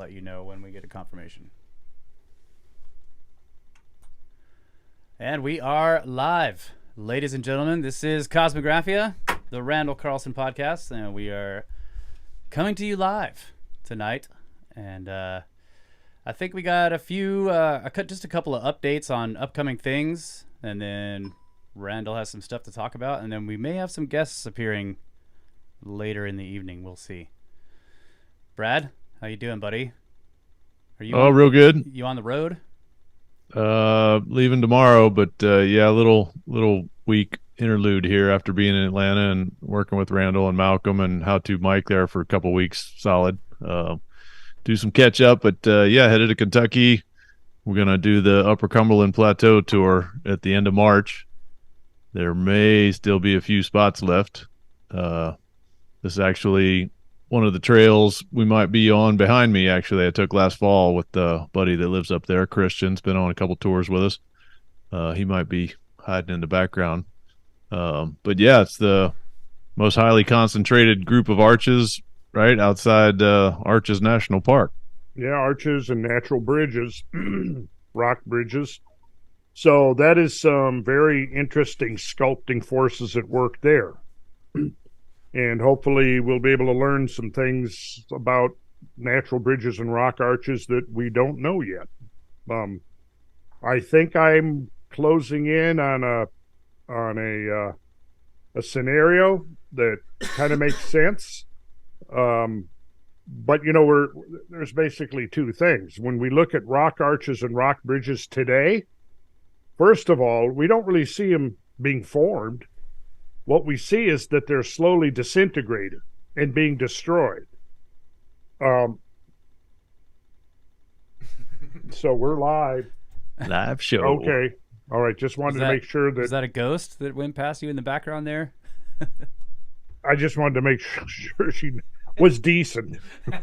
let you know when we get a confirmation. And we are live. Ladies and gentlemen, this is Kosmographia, the Randall Carlson podcast, and we are coming to you live tonight. And I think we got a few, just a couple of updates on upcoming things, and then Randall has some stuff to talk about, and then we may have some guests appearing later in the evening. We'll see. Brad, how you doing, buddy? Are you real good. You on the road? Leaving tomorrow, but yeah, a little week interlude here after being in Atlanta and working with Randall and Malcolm and How to Mike there for a couple weeks solid. Do some catch up, but yeah, headed to Kentucky. We're gonna do the Upper Cumberland Plateau tour at the end of March. There may still be a few spots left. This is actually one of the trails we might be on behind me. Actually, I took last fall with the buddy that lives up there. Christian's been on a couple tours with us. He might be hiding in the background. But yeah, it's the most highly concentrated group of arches right outside Arches National Park. Yeah, arches and natural bridges, rock bridges. So that is some very interesting sculpting forces at work there. And hopefully we'll be able to learn some things about natural bridges and rock arches that we don't know yet. I think I'm closing in on a scenario that kind of makes sense. But you know, there's basically two things. When we look at rock arches and rock bridges today, first of all, we don't really see them being formed. What we see is that they're slowly disintegrating and being destroyed. So we're live. Live show. Okay. All right. Just wanted to make sure that... Is that a ghost that went past you in the background there? I just wanted to make sure she was decent.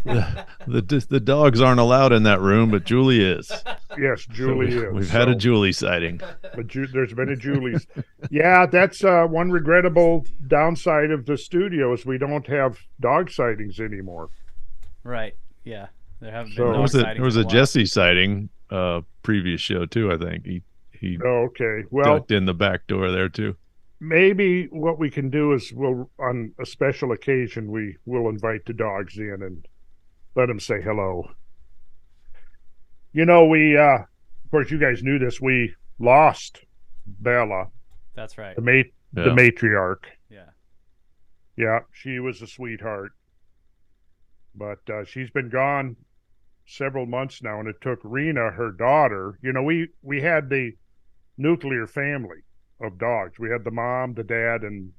The dogs aren't allowed in that room, but Julie is. Yes, Julie is. We've had a Julie sighting. But there's been a Julie's. Yeah, that's one regrettable downside of the studio is we don't have dog sightings anymore. Right. Yeah. There have been dog sightings. There was a Jesse sighting previous show too, I think. He okay. Well, ducked in the back door there too. Maybe what we can do is we'll, on a special occasion, we will invite the dogs in and let them say hello. You know, we, of course, you guys knew this. We lost Bella. That's right. The matriarch. Yeah. Yeah, she was a sweetheart. But she's been gone several months now, and it took Rena, her daughter. You know, we had the nuclear family of dogs. We had the mom, the dad, and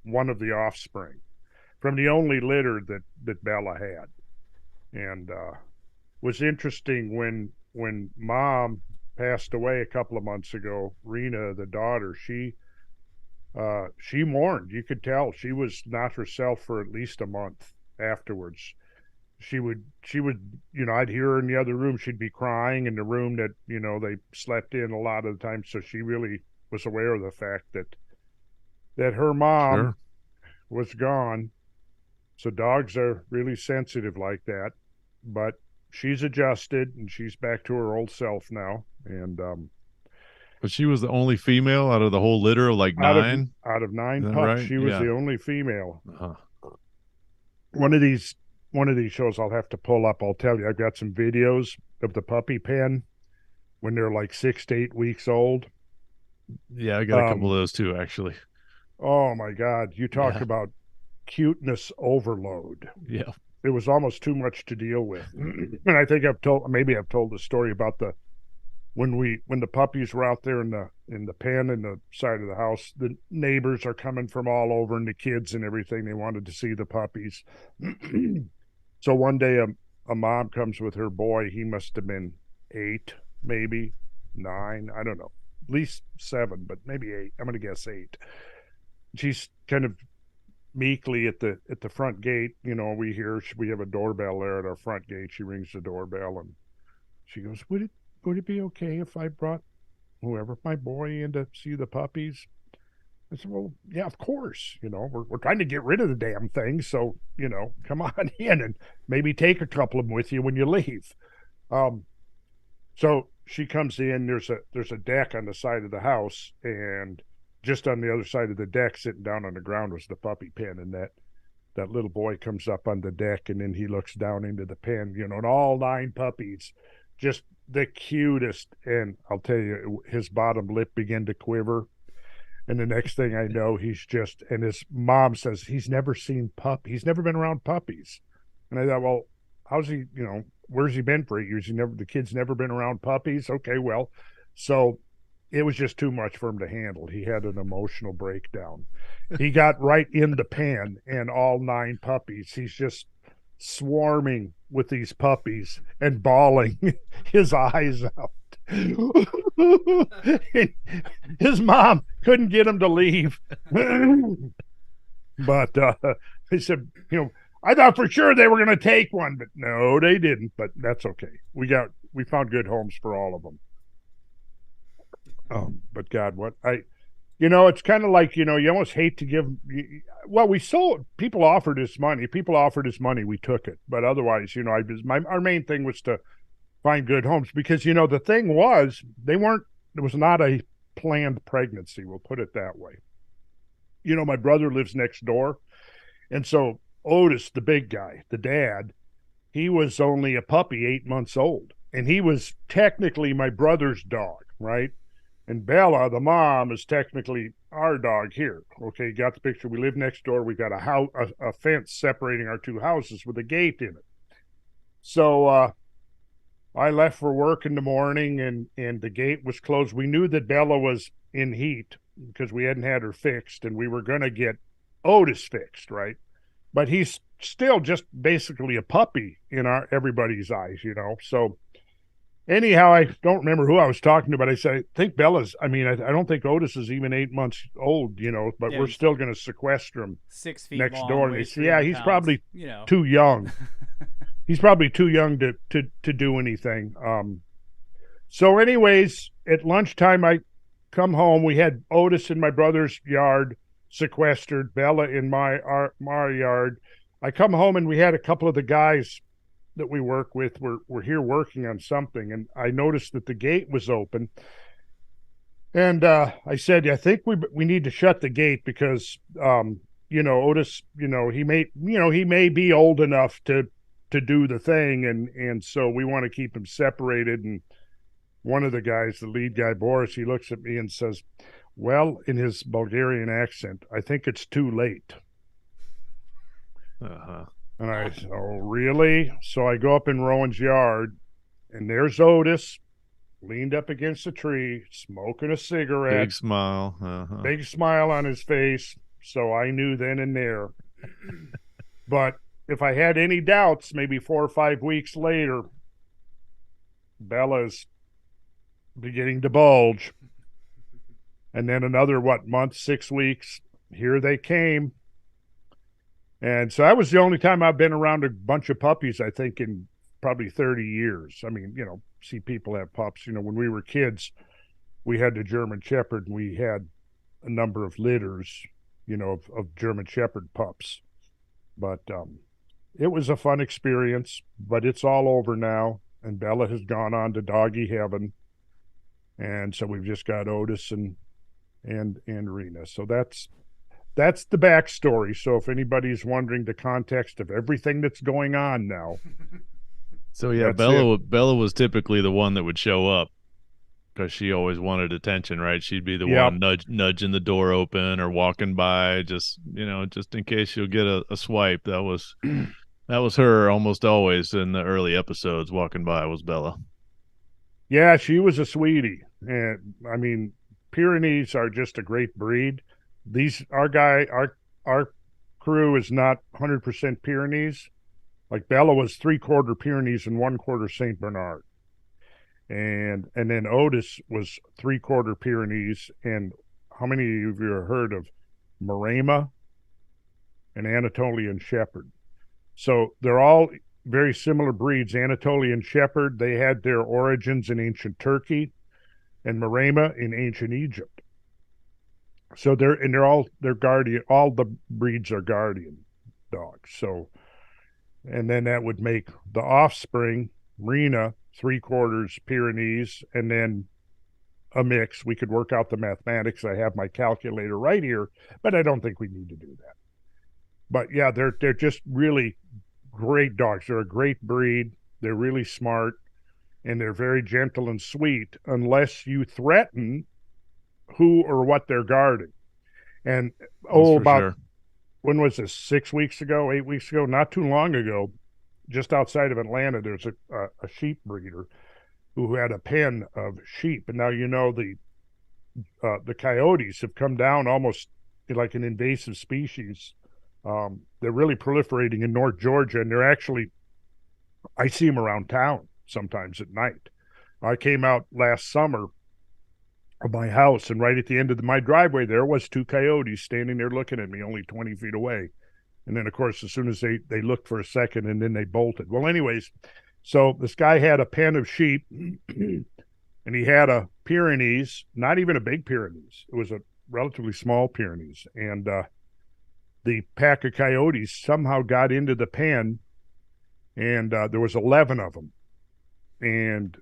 one of the offspring from the only litter that Bella had. And was interesting when mom passed away a couple of months ago, Rena, the daughter, she mourned. You could tell she was not herself for at least a month afterwards. She would, you know, I'd hear her in the other room. She'd be crying in the room that, you know, they slept in a lot of the time. So she really was aware of the fact that her mom was gone. So dogs are really sensitive like that, but she's adjusted and she's back to her old self now. And but she was the only female out of the whole litter of like nine. Out of nine pups, right? She was the only female. Uh-huh. One of these shows I'll have to pull up. I'll tell you, I've got some videos of the puppy pen when they're like 6 to 8 weeks old. Yeah, I got a couple of those too, actually. Oh my God. You talk about cuteness overload. Yeah. It was almost too much to deal with. And I think I've told the story about when the puppies were out there in the pen in the side of the house, the neighbors are coming from all over and the kids and everything. They wanted to see the puppies. So one day a mom comes with her boy. He must have been 8, maybe 9. I don't know. At least 7, but maybe 8. I'm going to guess 8. She's kind of meekly at the front gate. You know, we have a doorbell there at our front gate. She rings the doorbell and she goes, would it be okay if I brought my boy in to see the puppies? I said, well, yeah, of course. We're trying to get rid of the damn thing. So, come on in and maybe take a couple of them with you when you leave. So she comes in, there's a deck on the side of the house, and just on the other side of the deck, sitting down on the ground, was the puppy pen. And that little boy comes up on the deck, and then he looks down into the pen, and all 9 puppies, just the cutest. And I'll tell you, his bottom lip began to quiver. And the next thing I know, and his mom says he's never seen he's never been around puppies. And I thought, well, how's he, where's he been for 8 years? The kid's never been around puppies. Okay, well, so it was just too much for him to handle. He had an emotional breakdown. He got right in the pen, and all 9 puppies, he's just swarming with these puppies and bawling his eyes out. His mom couldn't get him to leave. But I said, I thought for sure they were going to take one, but no, they didn't. But that's okay. We found good homes for all of them. But God, it's kind of like, you almost hate to give. Well, people offered us money. We took it. But otherwise, our main thing was to find good homes, because, the thing was, it was not a planned pregnancy. We'll put it that way. My brother lives next door. And so Otis, the big guy, the dad, he was only a puppy, 8 months old. And he was technically my brother's dog, right? And Bella, the mom, is technically our dog here. Okay, got the picture. We live next door. We got a fence separating our 2 houses with a gate in it. So I left for work in the morning, and the gate was closed. We knew that Bella was in heat because we hadn't had her fixed, and we were going to get Otis fixed, right? But he's still just basically a puppy in everybody's eyes, So anyhow, I don't remember who I was talking to, but I said, I think I don't think Otis is even 8 months old, but we're still going to sequester him 6 feet next long, door. And they said, he's probably too young. He's probably too young to do anything. So anyways, at lunchtime, I come home. We had Otis in my brother's yard sequestered, Bella in our yard. I come home, and we had a couple of the guys that we work with were here working on something, and I noticed that the gate was open. And I said, I think we need to shut the gate because Otis, he may be old enough to do the thing, and so we want to keep him separated. And one of the guys, the lead guy, Boris, he looks at me and says, well, in his Bulgarian accent, I think it's too late. Uh-huh. And I said, oh, really? So I go up in Rowan's yard, and there's Otis leaned up against a tree, smoking a cigarette. Big smile. Uh-huh. Big smile on his face. So I knew then and there. But if I had any doubts, maybe 4 or 5 weeks later, Bella's beginning to bulge. And then another, month, 6 weeks, here they came. And so that was the only time I've been around a bunch of puppies, I think, in probably 30 years. I mean, see people have pups. When we were kids, we had the German Shepherd, and we had a number of litters, of German Shepherd pups. But it was a fun experience, but it's all over now. And Bella has gone on to doggy heaven. And so we've just got Otis and Rena. So that's the backstory. So if anybody's wondering the context of everything that's going on now. So yeah, Bella was typically the one that would show up because she always wanted attention, right? She'd be the one nudging the door open or walking by, just in case you'll get a swipe. That was her almost always in the early episodes. Walking by was Bella. Yeah, she was a sweetie. And I mean, Pyrenees are just a great breed. Our crew is not 100% Pyrenees. Like Bella was 3/4 Pyrenees and 1/4 Saint Bernard. And then Otis was 3/4 Pyrenees. And how many of you have heard of Maremma and Anatolian Shepherd? So they're all very similar breeds. Anatolian Shepherd, they had their origins in ancient Turkey, and Maremma in ancient Egypt. So they're guardian. All the breeds are guardian dogs. So, and then that would make the offspring Rena 3/4 Pyrenees, and then a mix. We could work out the mathematics. I have my calculator right here, but I don't think we need to do that. But yeah, they're just really great dogs. They're a great breed. They're really smart, and they're very gentle and sweet unless you threaten who or what they're guarding. And about sure. when was this? 6 weeks ago, 8 weeks ago, not too long ago, just outside of Atlanta, there's a sheep breeder who had a pen of sheep, and now the coyotes have come down almost like an invasive species. They're really proliferating in North Georgia, and they're actually, I see them around town sometimes at night. I came out last summer of my house, and right at the end of my driveway, there was 2 coyotes standing there looking at me, only 20 feet away. And then, of course, as soon as they looked for a second, and then they bolted. Well, anyways, so this guy had a pen of sheep, and he had a Pyrenees, not even a big Pyrenees. It was a relatively small Pyrenees. And the pack of coyotes somehow got into the pen, and there was 11 of them. And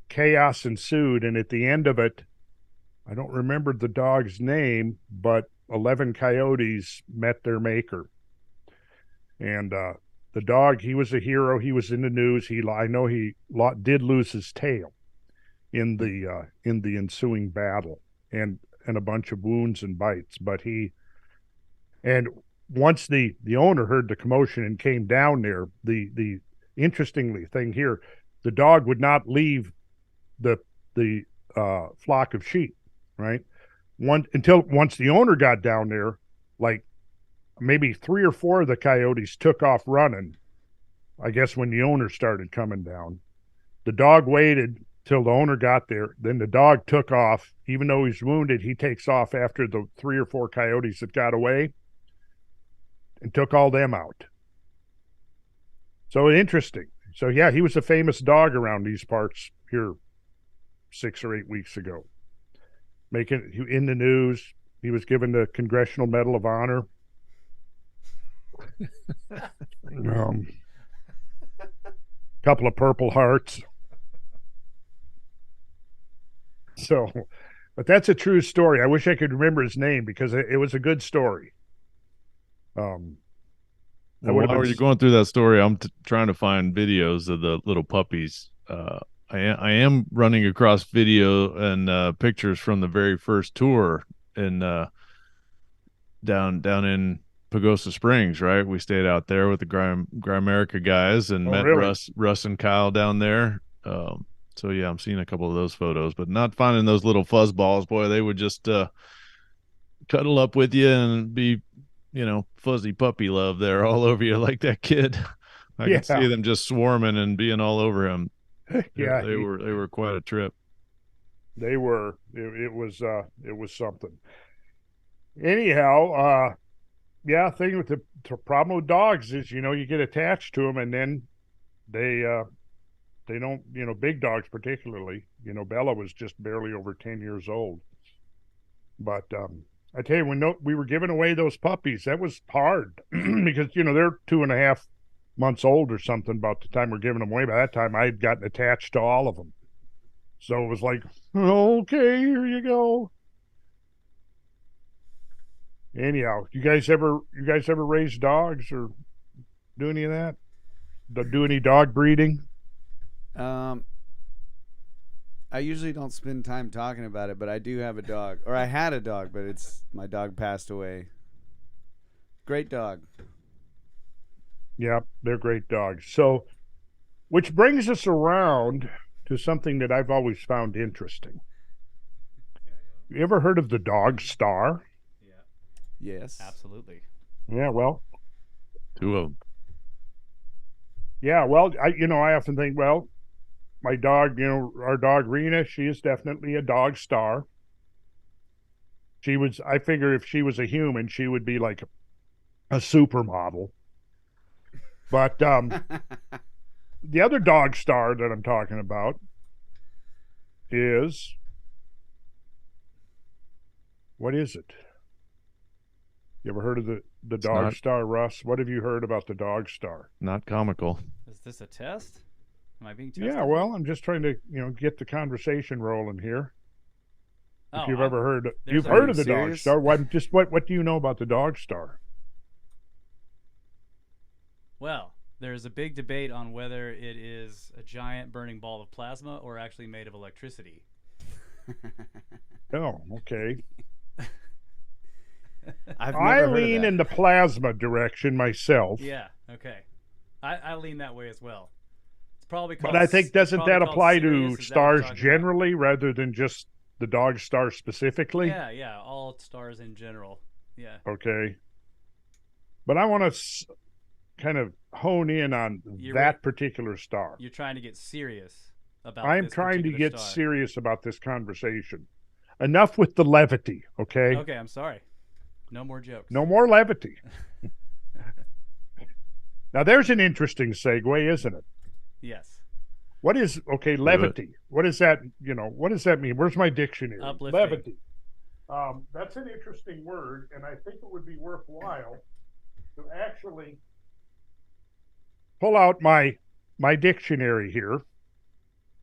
chaos ensued, and at the end of it, I don't remember the dog's name, but 11 coyotes met their maker. And the dog, he was a hero. He was in the news. I know he did lose his tail in the ensuing battle, and a bunch of wounds and bites. But and once the owner heard the commotion and came down there, the interestingly thing here, the dog would not leave the flock of sheep, right? Once the owner got down there, like maybe 3 or 4 of the coyotes took off running. I guess when the owner started coming down, the dog waited till the owner got there. Then the dog took off. Even though he's wounded, he takes off after the 3 or 4 coyotes that got away and took all them out. So interesting. So yeah, he was a famous dog around these parts here 6 or 8 weeks ago. Making in the news. He was given the Congressional Medal of Honor. Couple of Purple Hearts. So, but that's a true story. I wish I could remember his name because it was a good story. Well, while you're going through that story, I'm trying to find videos of the little puppies. I am running across video and pictures from the very first tour in down in Pagosa Springs, right? We stayed out there with the Grimerica guys and met really? Russ and Kyle down there. So yeah, I'm seeing a couple of those photos, but not finding those little fuzz balls. Boy, they would just cuddle up with you and be, fuzzy puppy love there all over you like that kid. I could see them just swarming and being all over him. Yeah, they were quite a trip. They were. It was something. Anyhow, thing with the problem with dogs is, you get attached to them, and then they don't, big dogs particularly. Bella was just barely over 10 years old. But I tell you, when we were giving away those puppies, that was hard because, they're 2.5 months old or something about the time we're giving them away. By that time, I had gotten attached to all of them. So it was like, okay, here you go. Anyhow, you guys ever raise dogs or do any of that? Do any dog breeding? I usually don't spend time talking about it, but I do have a dog, or I had a dog, but my dog passed away. Great dog. Yeah, they're great dogs. So, which brings us around to something that I've always found interesting. You ever heard of the dog star? Yes. Absolutely. Yeah, well. 2 of them. Yeah, well, I often think, well, my dog, our dog Rena, she is definitely a dog star. I figure if she was a human, she would be like a supermodel. But the other dog star that I'm talking about is, what is it? You ever heard of the It's dog not- star, Russ? What have you heard about the dog star? Not comical. Is this a test? Am I being tested? Yeah, well, I'm just trying to, get the conversation rolling here. Oh, If you've ever heard, there's you've a- heard Are of you the dog serious? star. What do you know about the dog star? Well, there's a big debate on whether it is a giant burning ball of plasma or actually made of electricity. Oh, okay. I've I never heard of lean that. in the plasma direction myself. Yeah, okay. I lean that way as well. It's probably But called, I think, it's doesn't probably that called apply Sirius. to Is that what you're stars talking about? generally rather than just the dog star specifically? Yeah, all stars in general. Yeah. Okay. But I want to kind of hone in on You're that right. particular star. You're trying to get serious about I'm this trying to particular get star. serious about this conversation. Enough with the levity, okay? Okay, I'm sorry. No more jokes. No more levity. Now, there's an interesting segue, isn't it? Yes. What is, levity? What is that, what does that mean? Where's my dictionary? Uplifting. Levity. That's an interesting word, and I think it would be worthwhile to actually pull out my dictionary here,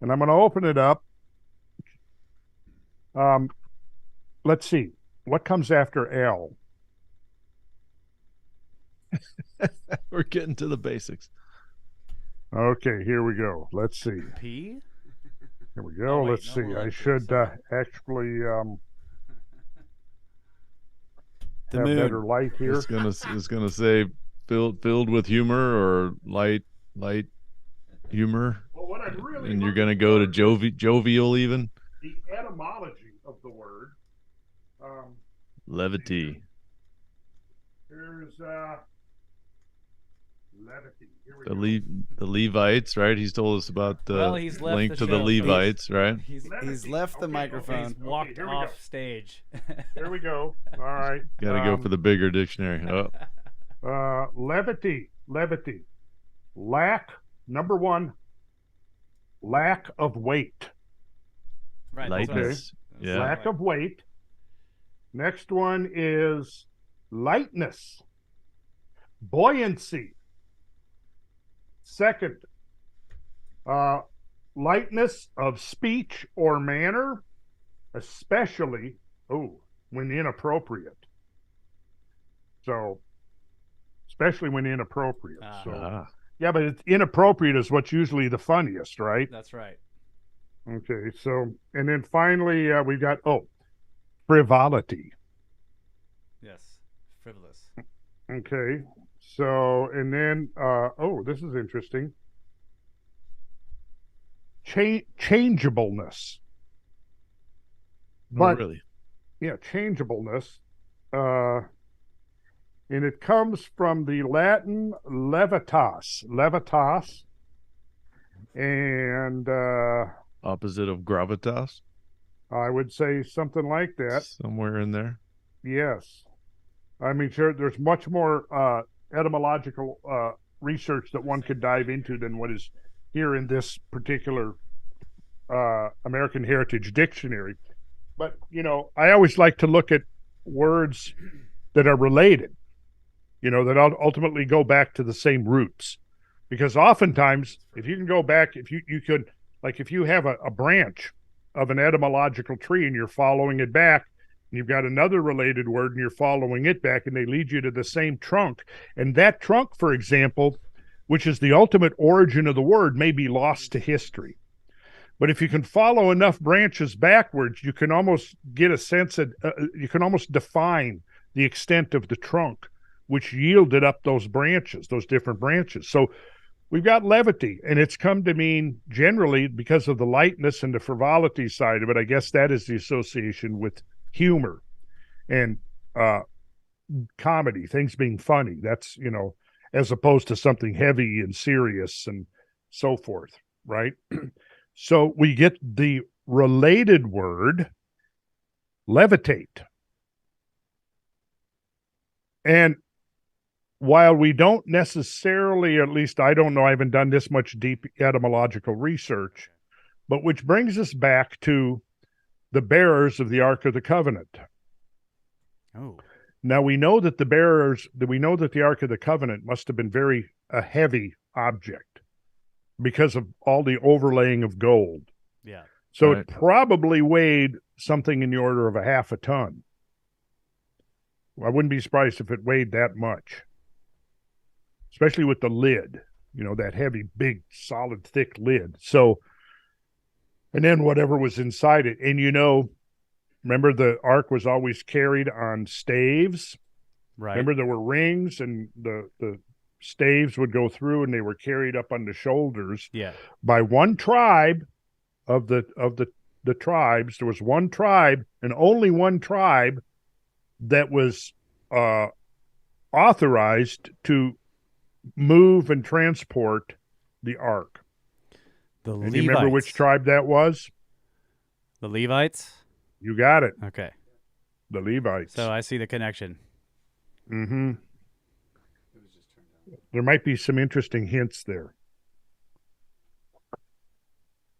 and I'm going to open it up. Let's see. What comes after L? We're getting to the basics. Okay, here we go. Let's see. P? Here we go. Oh, wait, Let's no see. more I letters, should sorry. actually The have moon. better light here. It's gonna say filled with humor or light humor, Well, what I'm really and you're looking gonna go to for jovial even. the etymology of the word. Levity. Here's levity. Here we go. The Levites, right? He's told us about the Well, he's left link the to the show, Levites, right? He's He's left the microphone. he's walked here we off go. stage. Here we go. All right. Got to go for the bigger dictionary. Oh, Levity. Lack. Number one. Lack of weight. Right. that's what I- lightness. that's Yeah. Lack of weight. Next one is lightness. Buoyancy. Second, lightness of speech or manner, especially when inappropriate. So, especially when inappropriate. Ah. So, yeah, but it's inappropriate is what's usually the funniest, right? That's right. Okay, so and then finally we've got frivolity. Yes. Frivolous. Okay, so and then this is interesting. Changeableness. But really? yeah, changeableness. And it comes from the Latin levitas, and Opposite of gravitas? I would say something like that. Somewhere in there. Yes. I mean, sure, there's much more etymological research that one could dive into than what is here in this particular American Heritage Dictionary. But, I always like to look at words that are related, that ultimately go back to the same roots. Because oftentimes, if you can go back, if you could, like if you have a branch of an etymological tree and you're following it back, and you've got another related word and you're following it back, and they lead you to the same trunk. And that trunk, for example, which is the ultimate origin of the word, may be lost to history. But if you can follow enough branches backwards, you can almost get a sense of, you can almost define the extent of the trunk, which yielded up those branches, those different branches. So we've got levity, and it's come to mean generally because of the lightness and the frivolity side of it. I guess that is the association with humor and comedy, things being funny. That's, as opposed to something heavy and serious and so forth, right? So we get the related word levitate. And while we don't necessarily, or at least I don't know, I haven't done this much deep etymological research, but which brings us back to the bearers of the Ark of the Covenant. Oh. Now we know that the Ark of the Covenant must have been a heavy object because of all the overlaying of gold. Yeah. So Right. it probably weighed something in the order of a half a ton. I wouldn't be surprised if it weighed that much, especially with the lid, that heavy, big, solid, thick lid. So, and then whatever was inside it. And remember the ark was always carried on staves. Right. Remember there were rings and the staves would go through and they were carried up on the shoulders Yeah. by one tribe of the tribes. There was one tribe and only one tribe that was authorized to move and transport the ark. The And Levites. you remember which tribe that was? The Levites? You got it. Okay. The Levites. So I see the connection. Mm-hmm. There might be some interesting hints there.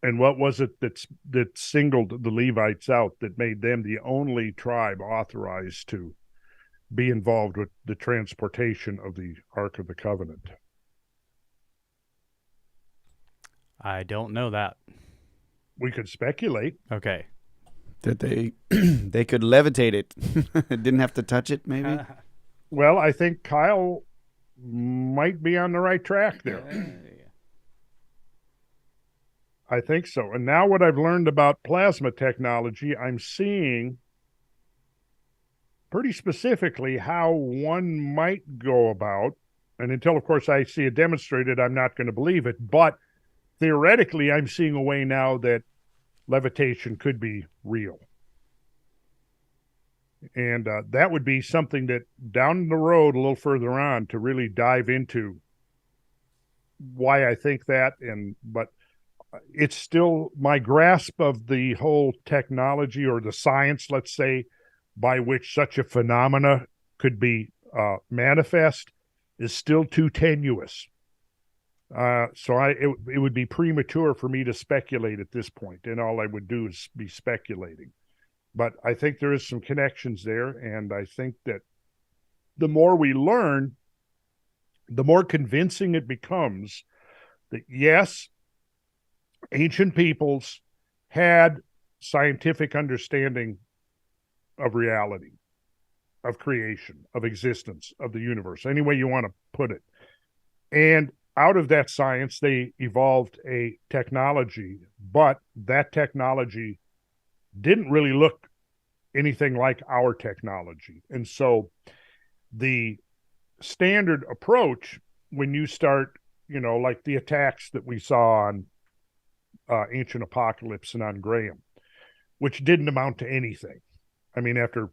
And what was it that singled the Levites out that made them the only tribe authorized to be involved with the transportation of the Ark of the Covenant? I don't know that. We could speculate. Okay. That they they could levitate it. Didn't have to touch it, maybe. Well, I think Kyle might be on the right track there. I think so. And now what I've learned about plasma technology, I'm seeing pretty specifically how one might go about, and until, of course, I see it demonstrated, I'm not going to believe it, but theoretically, I'm seeing a way now that levitation could be real. And that would be something that down the road, a little further on, to really dive into why I think that, but it's still my grasp of the whole technology or the science, let's say, by which such a phenomena could be manifest is still too tenuous. So it would be premature for me to speculate at this point, and all I would do is be speculating. But I think there is some connections there, and I think that the more we learn, the more convincing it becomes that, yes, ancient peoples had scientific understanding of reality, of creation, of existence, of the universe, any way you want to put it. And out of that science, they evolved a technology, but that technology didn't really look anything like our technology. And so the standard approach, when you start, like the attacks that we saw on Ancient Apocalypse and on Graham, which didn't amount to anything. I mean, after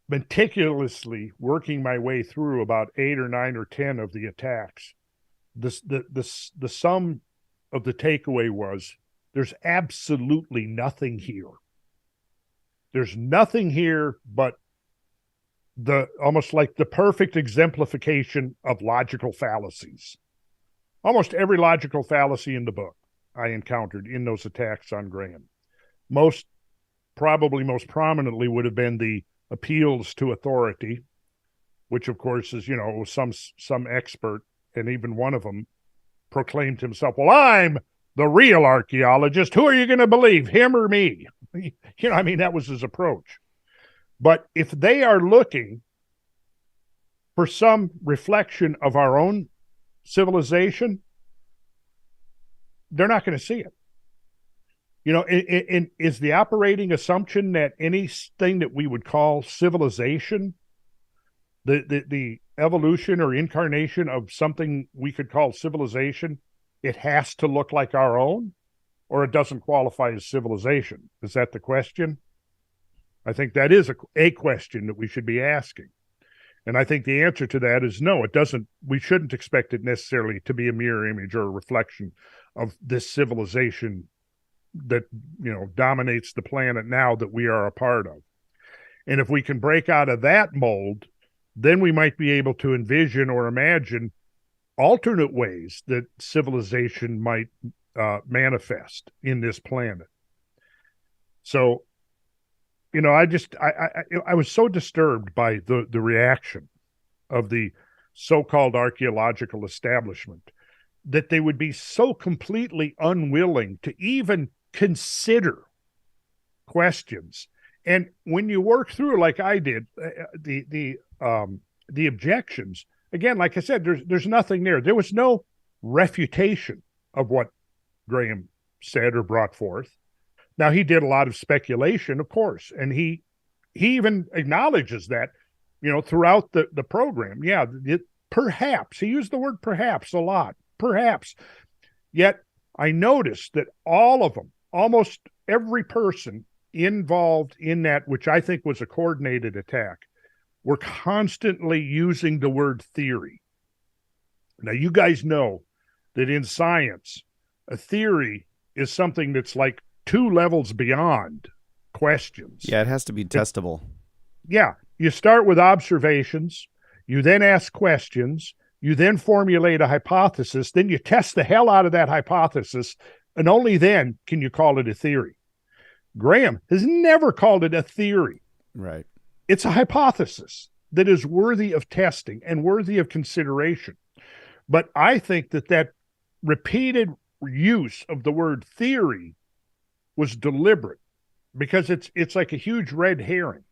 meticulously working my way through about 8 or 9 or 10 of the attacks, the sum of the takeaway was there's absolutely nothing here. There's nothing here but almost like the perfect exemplification of logical fallacies. Almost every logical fallacy in the book I encountered in those attacks on Graham. Probably most prominently would have been the appeals to authority, which of course is, some expert, and even one of them proclaimed himself, well, I'm the real archaeologist. Who are you going to believe, him or me? That was his approach. But if they are looking for some reflection of our own civilization, they're not going to see it. Is the operating assumption that anything that we would call civilization, the evolution or incarnation of something we could call civilization, it has to look like our own, or it doesn't qualify as civilization? Is that the question? I think that is a question that we should be asking. And I think the answer to that is no, it doesn't. We shouldn't expect it necessarily to be a mirror image or a reflection of this civilization that, dominates the planet now that we are a part of. And if we can break out of that mold, then we might be able to envision or imagine alternate ways that civilization might manifest in this planet. So I was so disturbed by the reaction of the so-called archaeological establishment that they would be so completely unwilling to even consider questions. And when you work through, like I did, the objections, again, like I said, there's nothing there. There was no refutation of what Graham said or brought forth. Now, he did a lot of speculation, of course, and he even acknowledges that, throughout the program. Yeah, perhaps. He used the word perhaps a lot. Perhaps. Yet, I noticed that all of them, almost every person involved in that, which I think was a coordinated attack, were constantly using the word theory. Now, you guys know that in science, a theory is something that's like 2 levels beyond questions. Yeah, it has to be testable. Yeah. You start with observations, you then ask questions, you then formulate a hypothesis, then you test the hell out of that hypothesis, and only then can you call it a theory. Graham has never called it a theory. Right. It's a hypothesis that is worthy of testing and worthy of consideration. But I think that repeated use of the word theory was deliberate, because it's like a huge red herring.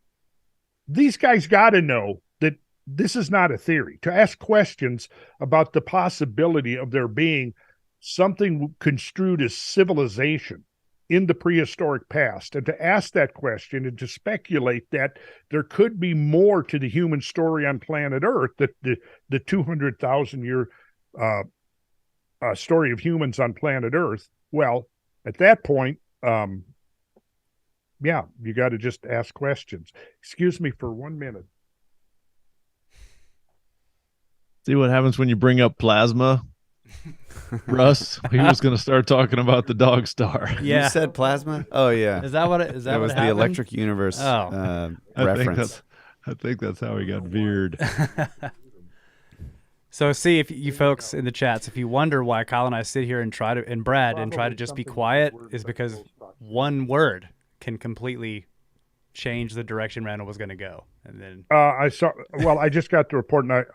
These guys got to know that this is not a theory. To ask questions about the possibility of there being something construed as civilization in the prehistoric past, and to ask that question and to speculate that there could be more to the human story on planet Earth, that the 200,000 year story of humans on planet Earth, well, at that point, yeah, you got to just ask questions. Excuse me for 1 minute. See what happens when you bring up plasma, Russ? He was going to start talking about the dog star. Yeah. You said plasma? Oh, yeah. Is that what it is? That was what the happened? Electric Universe reference. I think that's how he got veered. So see, if you folks in the chats, if you wonder why Kyle and I sit here and try to just be quiet, is because one word can completely change the direction Randall was going to go. And then I just got the report, and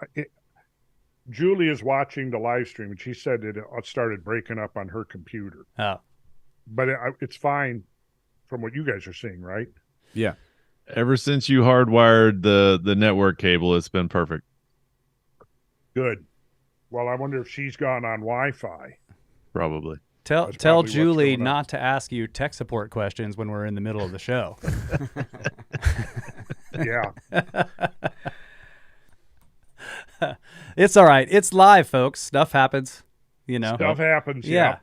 Julie is watching the live stream, and she said it started breaking up on her computer. Oh, but it's fine from what you guys are seeing, right? Yeah. Ever since you hardwired the network cable, it's been perfect. Good. Well, I wonder if she's gone on Wi-Fi. Probably. Tell That's probably Julie what's going on. not to ask you tech support questions when we're in the middle of the show. Yeah. It's all right. It's live, folks. Stuff happens. Stuff happens. Yeah.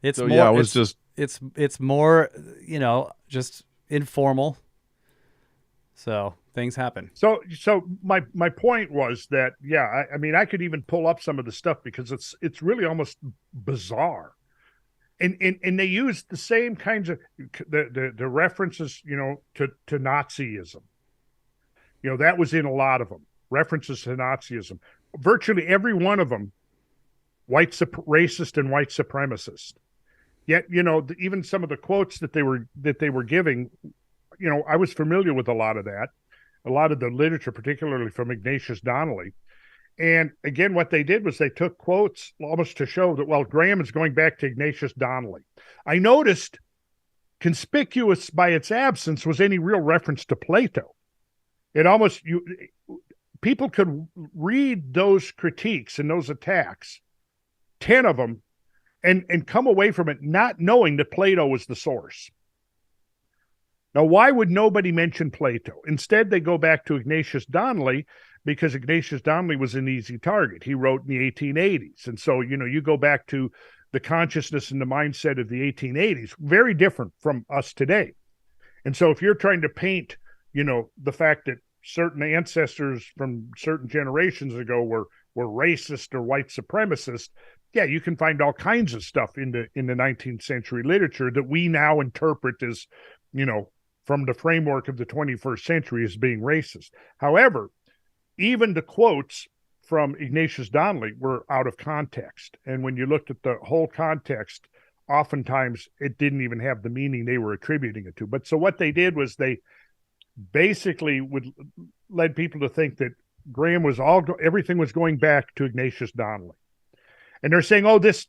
It's So more. yeah, it was just It's more. Just informal. So things happen. So my point was that, yeah, I mean, I could even pull up some of the stuff because it's really almost bizarre. And they use the same kinds of the references, to Nazism. That was in a lot of them. References to Nazism. Virtually every one of them, racist and white supremacist. Yet, even some of the quotes that they were giving, I was familiar with a lot of that, a lot of the literature, particularly from Ignatius Donnelly. And again, what they did was they took quotes almost to show that, well, Graham is going back to Ignatius Donnelly. I noticed conspicuous by its absence was any real reference to Plato. People could read those critiques and those attacks, 10 of them, and come away from it not knowing that Plato was the source. Now, why would nobody mention Plato? Instead, they go back to Ignatius Donnelly, because Ignatius Donnelly was an easy target. He wrote in the 1880s. And so, you go back to the consciousness and the mindset of the 1880s, very different from us today. And so if you're trying to paint, the fact that certain ancestors from certain generations ago were racist or white supremacist, yeah, you can find all kinds of stuff in the 19th century literature that we now interpret as, from the framework of the 21st century as being racist. However, even the quotes from Ignatius Donnelly were out of context. And when you looked at the whole context, oftentimes it didn't even have the meaning they were attributing it to. But so what they did was they basically led people to think that Graham was everything was going back to Ignatius Donnelly. And they're saying,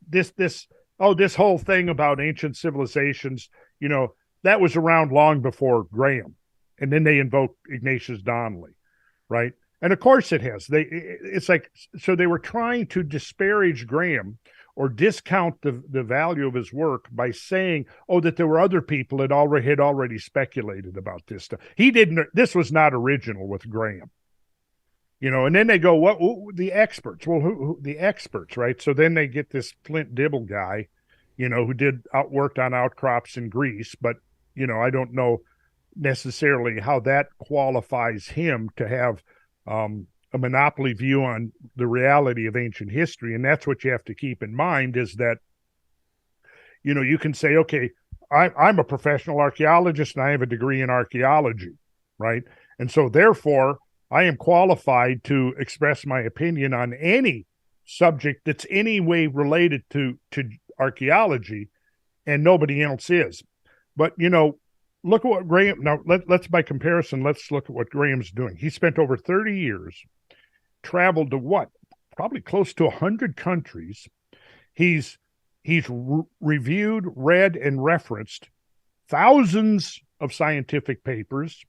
this whole thing about ancient civilizations, that was around long before Graham. And then they invoke Ignatius Donnelly, right? And of course it has. So they were trying to disparage Graham or discount the value of his work by saying, that there were other people that had already speculated about this stuff. This was not original with Graham. And then they go, what the experts? Well, who the experts, right? So then they get this Flint Dibble guy, who worked on outcrops in Greece, but I don't know necessarily how that qualifies him to have a monopoly view on the reality of ancient history. And that's what you have to keep in mind is that, you can say, okay, I'm a professional archaeologist and I have a degree in archaeology, right? And so therefore, I am qualified to express my opinion on any subject that's any way related to archaeology, and nobody else is. But, look at what Graham, now let's by comparison, let's look at what Graham's doing. He spent over 30 years, traveled to probably close to 100 countries. He's reviewed, read, and referenced thousands of scientific papers.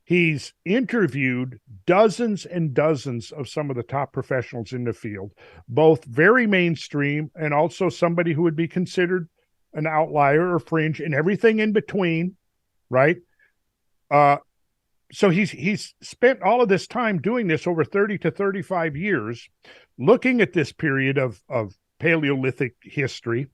He's interviewed dozens and dozens of some of the top professionals in the field, both very mainstream and also somebody who would be considered an outlier or fringe and everything in between, right? So he's spent all of this time doing this over 30 to 35 years, looking at this period of Paleolithic history.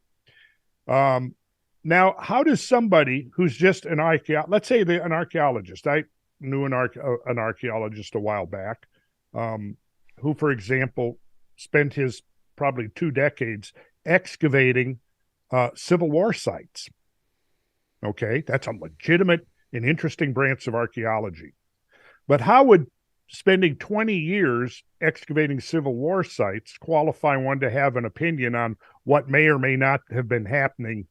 Now, how does somebody who's just an let's say an archaeologist, I knew an archaeologist a while back, who, for example, spent his probably 2 decades excavating Civil War sites. Okay, that's a legitimate and interesting branch of archaeology. But how would spending 20 years excavating Civil War sites qualify one to have an opinion on what may or may not have been happening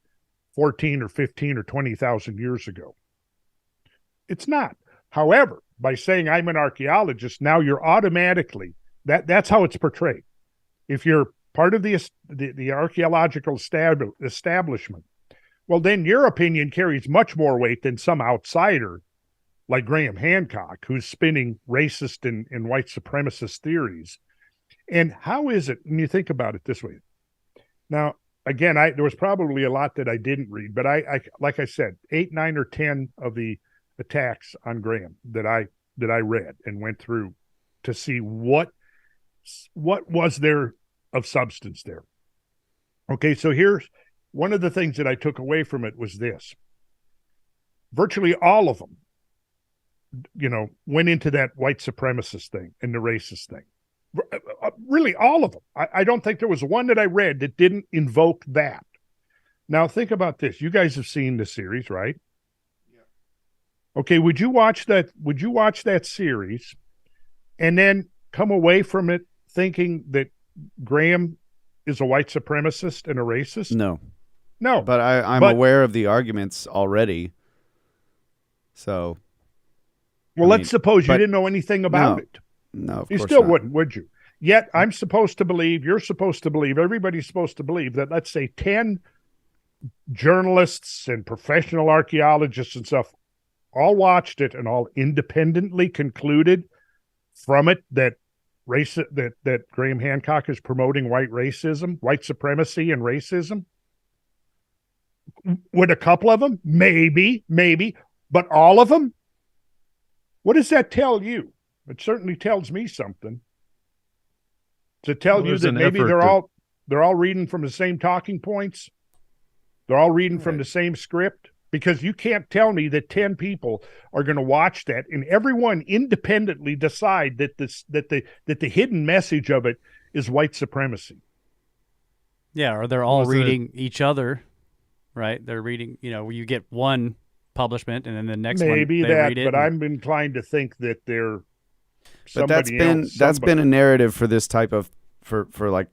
14 or 15 or 20,000 years ago? It's not. However, by saying I'm an archaeologist, now you're automatically, that's how it's portrayed. If you're part of the archaeological establishment, well, then your opinion carries much more weight than some outsider like Graham Hancock, who's spinning racist and white supremacist theories. And how is it, when you think about it this way? Now, again, there was probably a lot that I didn't read, but I like I said, 8, 9, or 10 of the attacks on Graham that I read and went through to see what was there of substance there. Okay, so here's one of the things that I took away from it was this. Virtually all of them, went into that white supremacist thing and the racist thing. Really, all of them. I don't think there was one that I read that didn't invoke that. Now, think about this. You guys have seen the series, right? Yeah. Okay, would you watch that series and then come away from it thinking that Graham is a white supremacist and a racist? No. But I'm aware of the arguments already. So. Well, let's suppose you didn't know anything about it. No, of course you still not. wouldn't, would you? Yet I'm supposed to believe, you're supposed to believe, everybody's supposed to believe that, let's say, 10 journalists and professional archaeologists and stuff all watched it and all independently concluded from it that that Graham Hancock is promoting white racism, white supremacy and racism. Would a couple of them? Maybe, but all of them? What does that tell you? It certainly tells me something. To tell you that maybe they're all reading from the same talking points. They're all reading from the same script, because you can't tell me that 10 people are going to watch that and everyone independently decide that the hidden message of it is white supremacy. Yeah, or they're all reading each other, right? They're reading, you get one publishment and then the next maybe one they that, read it. But I'm inclined to think that they're But that's been a narrative for this type of for like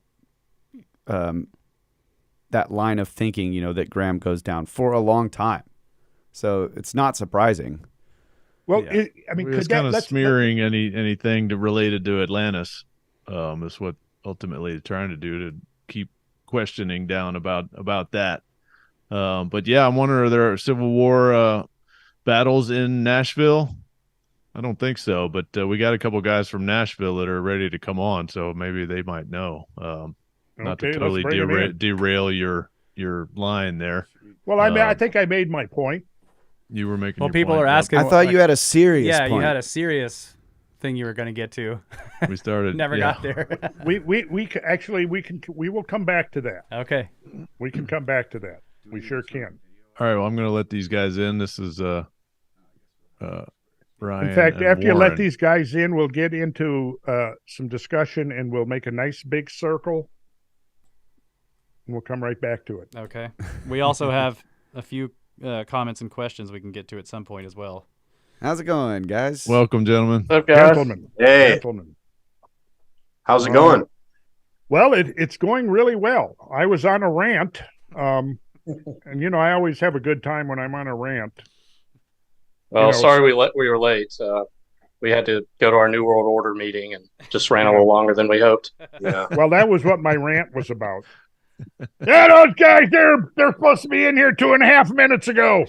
that line of thinking, that Graham goes down for a long time. So it's not surprising. Well, Yeah. I mean, We're just could kind of let's- smearing anything related to Atlantis. Is what ultimately they're trying to do, to keep questioning down about that. But yeah, I'm wondering, are there Civil War battles in Nashville? I don't think so, but we got a couple guys from Nashville that are ready to come on, so maybe they might know. Not to Okay, let's totally bring 'em in. derail your line there. Well, I think I made my point. You were making. Well, your people point. are Yep. asking. I thought you had a serious Yeah, point. you had a serious thing you were going to get to. We started. Never yeah. got there. We will come back to that. Okay. We can come back to that. We sure can. All right. Well, I'm going to let these guys in. This is Ryan. In fact, and after you let Warren. these guys in, we'll get into some discussion, and we'll make a nice big circle, and we'll come right back to it. Okay. We also have a few comments and questions we can get to at some point as well. How's it going, guys? Welcome, gentlemen. What's up, guys? Gentlemen, Hey, gentlemen. how's it going? Well, it's going really well. I was on a rant, and I always have a good time when I'm on a rant. Well, sorry we were late. We had to go to our New World Order meeting and just ran a little longer than we hoped. Yeah. Well, that was what my rant was about. Yeah, those guys, they're supposed to be in here 2.5 minutes ago.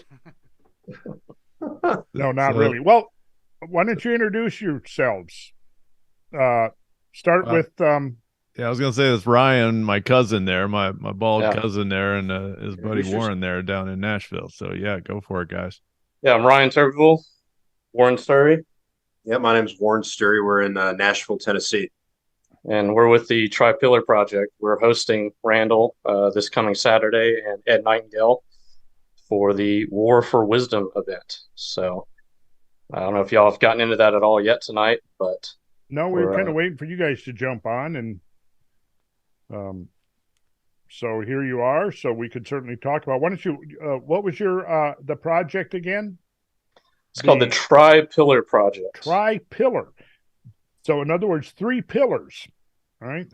No, not So- really. Well, why don't you introduce yourselves? Start with Yeah, I was gonna say it's Ryan, my cousin there, my bald Yeah. cousin there, and his buddy Introduce Warren there down in Nashville. So yeah, go for it, guys. Yeah, I'm Ryan Turville, Warren Sturry, Yeah, my name's Warren Sturry. We're in Nashville, Tennessee. and we're with the Tri-Pillar Project. We're hosting Randall this coming Saturday and Ed Nightingale for the War for Wisdom event. So I don't know if y'all have gotten into that at all yet tonight, but no, we were We're, kind of waiting for you guys to jump on, and so here you are. So we could certainly talk about. Why don't you? What was your the project again? it's called the Tri-Pillar Project. Tri-pillar. So in other words, 3 pillars. All right.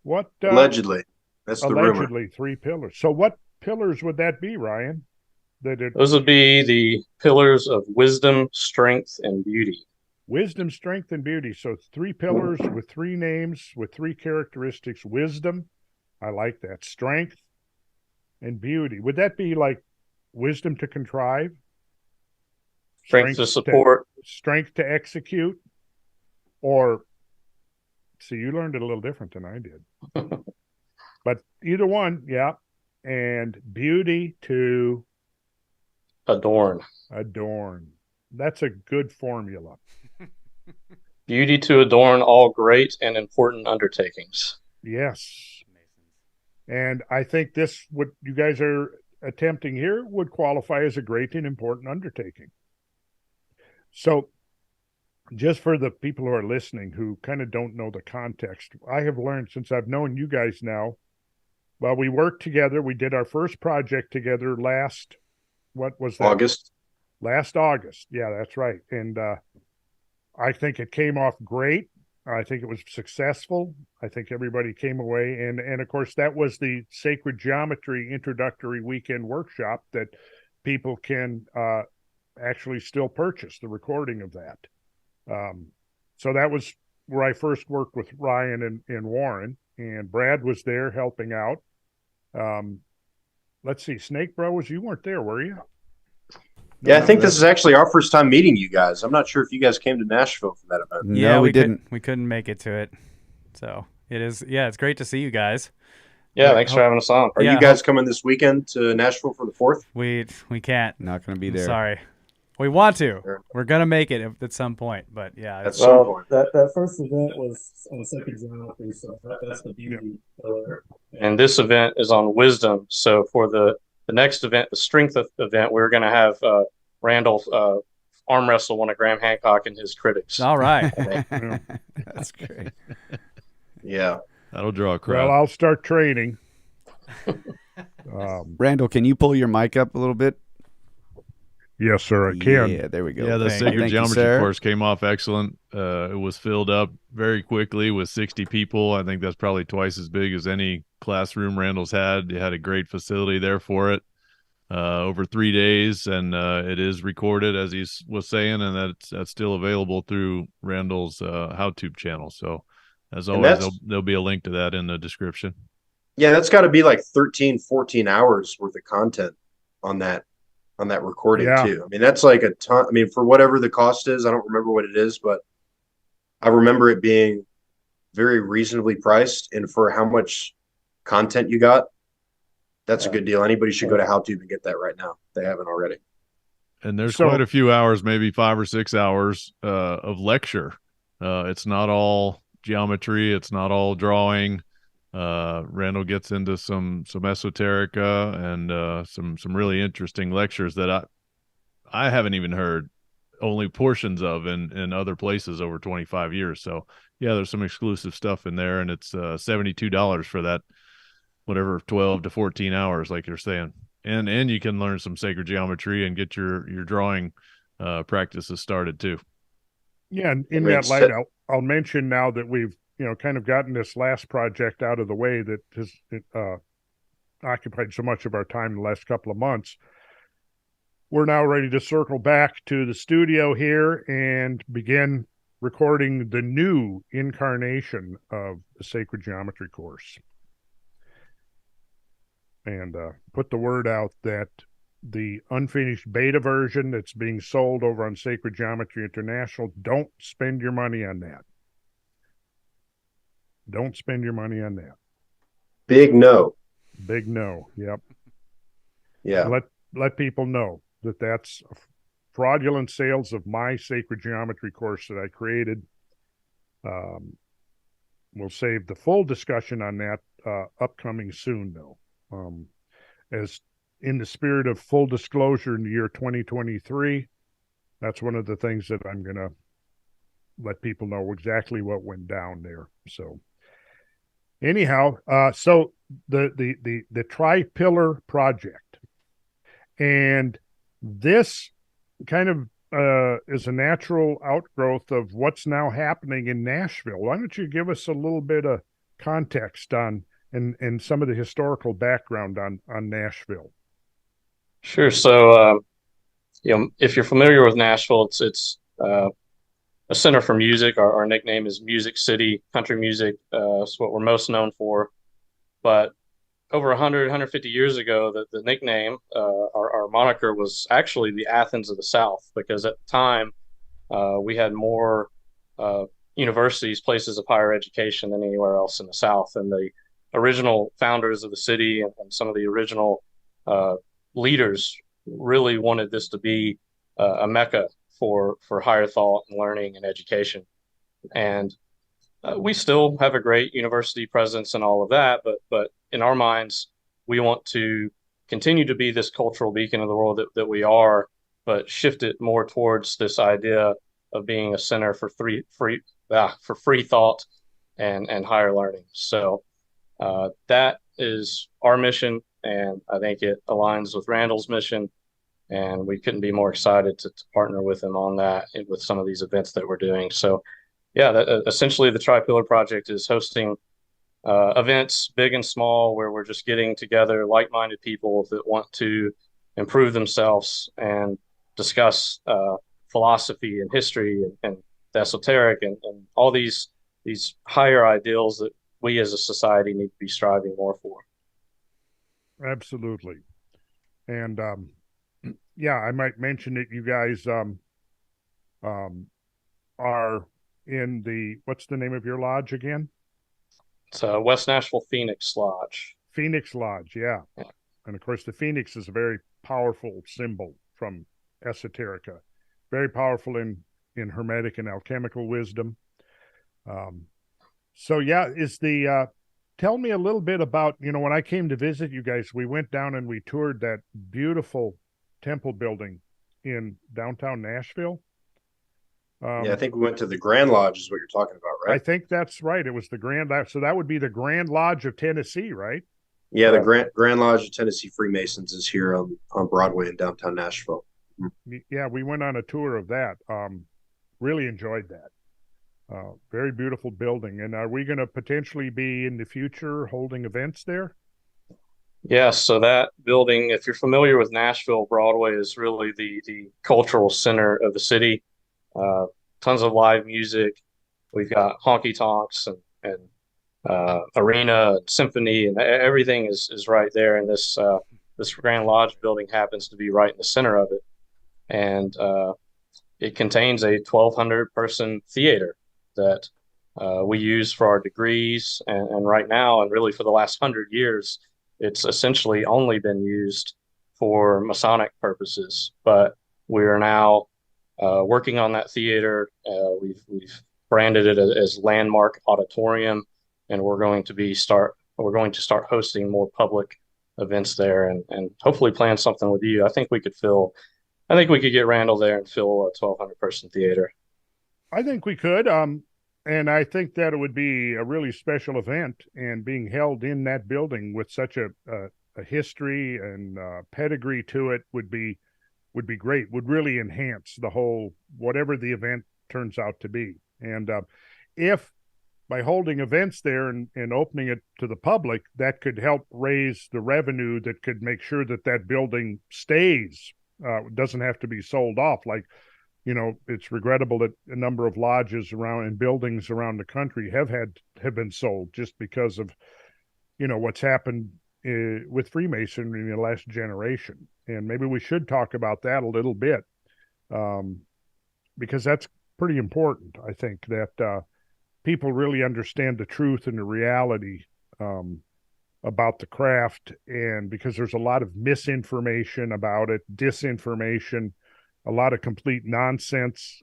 What Allegedly. That's the rumor. allegedly 3 pillars. So what pillars would that be, Ryan? Those would be the pillars of wisdom, strength, and beauty. Wisdom, strength, and beauty. So 3 pillars with 3 names, with 3 characteristics. Wisdom, I like that. Strength and beauty. Would that be like wisdom to contrive? Strength to support. Strength to execute? Or, see, you learned it a little different than I did. But either one, yeah. And beauty to Adorn. adorn. That's a good formula. Beauty to adorn all great and important undertakings. Yes. And I think this, what you guys are attempting here, would qualify as a great and important undertaking. So, just for the people who are listening who kind of don't know the context, I have learned since I've known you guys now, well, we worked together. We did our first project together what was that? August. Last August. Yeah, that's right. And I think it came off great. I think it was successful. I think everybody came away. And of course, that was the Sacred Geometry Introductory Weekend Workshop that people can actually still purchase the recording of that. So that was where I first worked with Ryan and Warren, and Brad was there helping out. Let's see, Snake Bros, you weren't there, were you? Yeah, I think this is actually our first time meeting you guys. I'm not sure if you guys came to Nashville for that event. No, Yeah, we didn't. We couldn't make it to it. So it is. Yeah, it's great to see you guys. Yeah, thanks for having us on. Are Yeah, you guys coming this weekend to Nashville for the 4th? We can't. Not going to be I'm there. sorry. We want to. Sure. We're gonna make it at some point, but yeah. At some point. That first event was on Second Geometry, so that's the beauty pillar. And this event is on wisdom. So for the next event, the strength event, we're going to have Randall arm wrestle one of Graham Hancock and his critics. All right. That's great. Yeah. That'll draw a crowd. Well, I'll start training. Randall, can you pull your mic up a little bit? Yes, sir, I can. Yeah, there we go. Yeah, the Thank Sacred you, Geometry sir. course came off excellent. It was filled up very quickly with 60 people. I think that's probably twice as big as any classroom Randall's had. They had a great facility there for it. over 3 days, and it is recorded, as he was saying, and that's still available through Randall's HowTube channel. So, as always, there'll be a link to that in the description. Yeah, that's got to be like 13, 14 hours worth of content on that recording too. I mean, that's like a ton. I mean, for whatever the cost is, I don't remember what it is, but I remember it being very reasonably priced, and for how much content you got, that's a good deal. Anybody should go to HowTube and get that right now if they haven't already. And there's quite a few hours, maybe 5 or 6 hours of lecture. It's not all geometry. It's not all drawing. Randall gets into some esoterica and some really interesting lectures that I haven't even heard only portions of in other places over 25 years. So yeah, there's some exclusive stuff in there, and it's $72 for that, whatever, 12 to 14 hours, like you're saying. And you can learn some sacred geometry and get your drawing practices started too. Yeah, and in that light, I'll mention now that we've kind of gotten this last project out of the way that has occupied so much of our time the last couple of months. We're now ready to circle back to the studio here and begin recording the new incarnation of the Sacred Geometry course. And put the word out that the unfinished beta version that's being sold over on Sacred Geometry International, don't spend your money on that. Don't spend your money on that. Big no. Big no. Yep. Yeah. Let people know that that's fraudulent sales of my Sacred Geometry course that I created. We'll save the full discussion on that upcoming soon, though. As in the spirit of full disclosure in the year 2023, that's one of the things that I'm going to let people know exactly what went down there. So anyhow, so the tri-pillar project, and this kind of is a natural outgrowth of what's now happening in Nashville. Why don't you give us a little bit of context on and some of the historical background on Nashville? Sure. So, if you're familiar with Nashville, it's a center for music. Our nickname is Music City. Country music is what we're most known for. But over 100, 150 years ago, the nickname, our moniker, was actually the Athens of the South, because at the time we had more universities, places of higher education than anywhere else in the South. And the original founders of the city and some of the original leaders really wanted this to be a mecca for higher thought and learning and education. And we still have a great university presence and all of that, but in our minds, we want to continue to be this cultural beacon of the world that we are, but shift it more towards this idea of being a center for free thought and higher learning. So that is our mission, and I think it aligns with Randall's mission, and we couldn't be more excited to partner with him on that with some of these events that we're doing. So yeah, essentially the Tri-Pillar Project is hosting events, big and small, where we're just getting together like-minded people that want to improve themselves and discuss philosophy and history and the esoteric and all these higher ideals that we as a society need to be striving more for. Absolutely. And yeah, I might mention that you guys are in the, what's the name of your lodge again? It's West Nashville Phoenix Lodge. Phoenix Lodge, yeah. And of course, the Phoenix is a very powerful symbol from esoterica, very powerful in hermetic and alchemical wisdom. So yeah, tell me a little bit about, when I came to visit you guys, we went down and we toured that beautiful temple building in downtown Nashville. Yeah, I think we went to the Grand Lodge is what you're talking about, right? I think that's right. It was the Grand Lodge. So that would be the Grand Lodge of Tennessee, right? Yeah, the Grand Lodge of Tennessee Freemasons is here on Broadway in downtown Nashville. Yeah, we went on a tour of that. Really enjoyed that. Very beautiful building. And are we going to potentially be in the future holding events there? Yeah, so that building, if you're familiar with Nashville, Broadway is really the cultural center of the city. Uh, Tons of live music. We've got honky tonks and arena and symphony, and everything is right there. And this Grand Lodge building happens to be right in the center of it, and it contains a 1,200 person theater that we use for our degrees. And right now, and really for the last 100 years, it's essentially only been used for Masonic purposes. But we are now working on that theater. We've branded it as Landmark Auditorium, and we're going to start hosting more public events there, and hopefully plan something with you. I think we could get Randall there and fill a 1,200 person theater. I think we could. And I think that it would be a really special event, and being held in that building with such a history and pedigree to it would be great. Would really enhance the whole, whatever the event turns out to be. And if by holding events there and opening it to the public, that could help raise the revenue that could make sure that that building stays, doesn't have to be sold off. Like, it's regrettable that a number of lodges around and buildings around the country have been sold just because of, what's happened with Freemasonry in the last generation. And maybe we should talk about that a little bit, because that's pretty important. I think that people really understand the truth and the reality about the craft, and because there's a lot of misinformation about it, disinformation, a lot of complete nonsense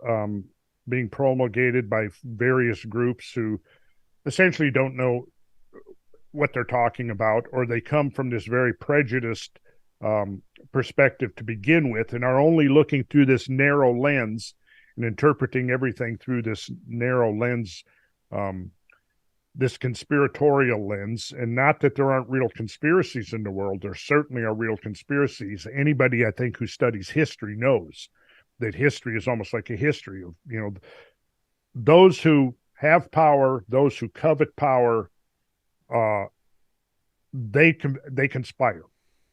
being promulgated by various groups who essentially don't know what they're talking about, or they come from this very prejudiced perspective to begin with, and are only looking through this narrow lens and interpreting everything through this narrow lens, this conspiratorial lens. And not that there aren't real conspiracies in the world. There certainly are real conspiracies. Anybody, I think, who studies history knows that history is almost like a history of, those who have power, those who covet power, they conspire.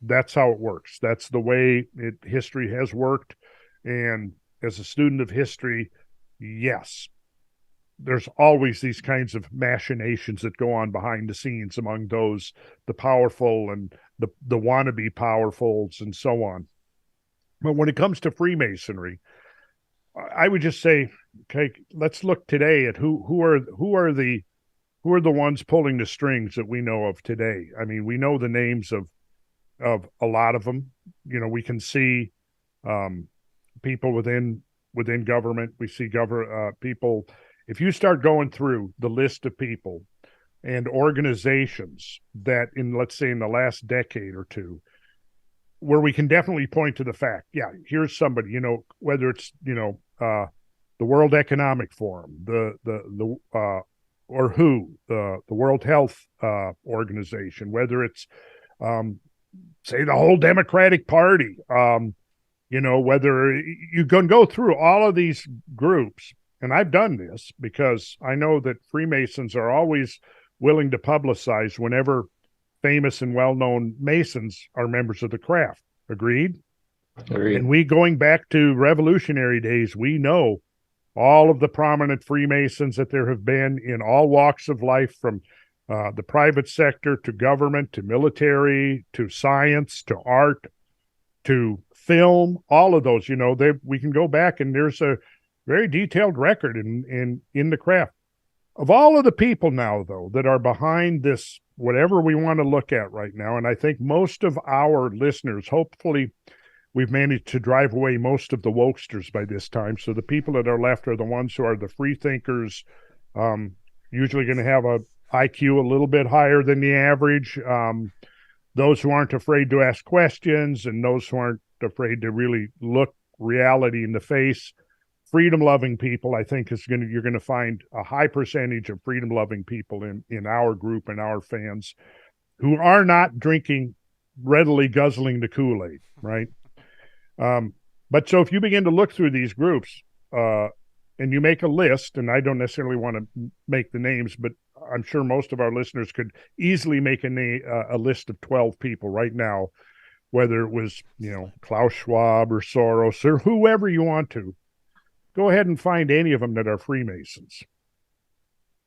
That's how it works. That's the way history has worked. And as a student of history, yes, there's always these kinds of machinations that go on behind the scenes among the powerful and the wannabe powerfuls and so on. But when it comes to Freemasonry, I would just say, okay, let's look today at who are the ones pulling the strings that we know of today. I mean, we know the names of a lot of them. We can see people within government. We see people. If you start going through the list of people and organizations that let's say in the last decade or two, where we can definitely point to the fact, yeah, here's somebody, whether it's, the World Economic Forum, the World Health Organization, whether it's, say, the whole Democratic Party, whether you can go through all of these groups. And I've done this because I know that Freemasons are always willing to publicize whenever famous and well-known Masons are members of the craft. Agreed? Agreed. And we, going back to Revolutionary days, we know all of the prominent Freemasons that there have been in all walks of life, from the private sector to government to military to science to art to film, all of those. We can go back, and there's a very detailed record in the craft. Of all of the people now, though, that are behind this, whatever we want to look at right now, and I think most of our listeners, hopefully we've managed to drive away most of the wokesters by this time. So the people that are left are the ones who are the free thinkers, usually going to have a IQ a little bit higher than the average, those who aren't afraid to ask questions, and those who aren't afraid to really look reality in the face. Freedom-loving people, I think, you're going to find a high percentage of freedom-loving people in our group and our fans who are not drinking, readily guzzling the Kool-Aid, right? But so if you begin to look through these groups and you make a list, and I don't necessarily want to make the names, but I'm sure most of our listeners could easily make a list of 12 people right now, whether it was, Klaus Schwab or Soros or whoever you want to. Go ahead and find any of them that are Freemasons.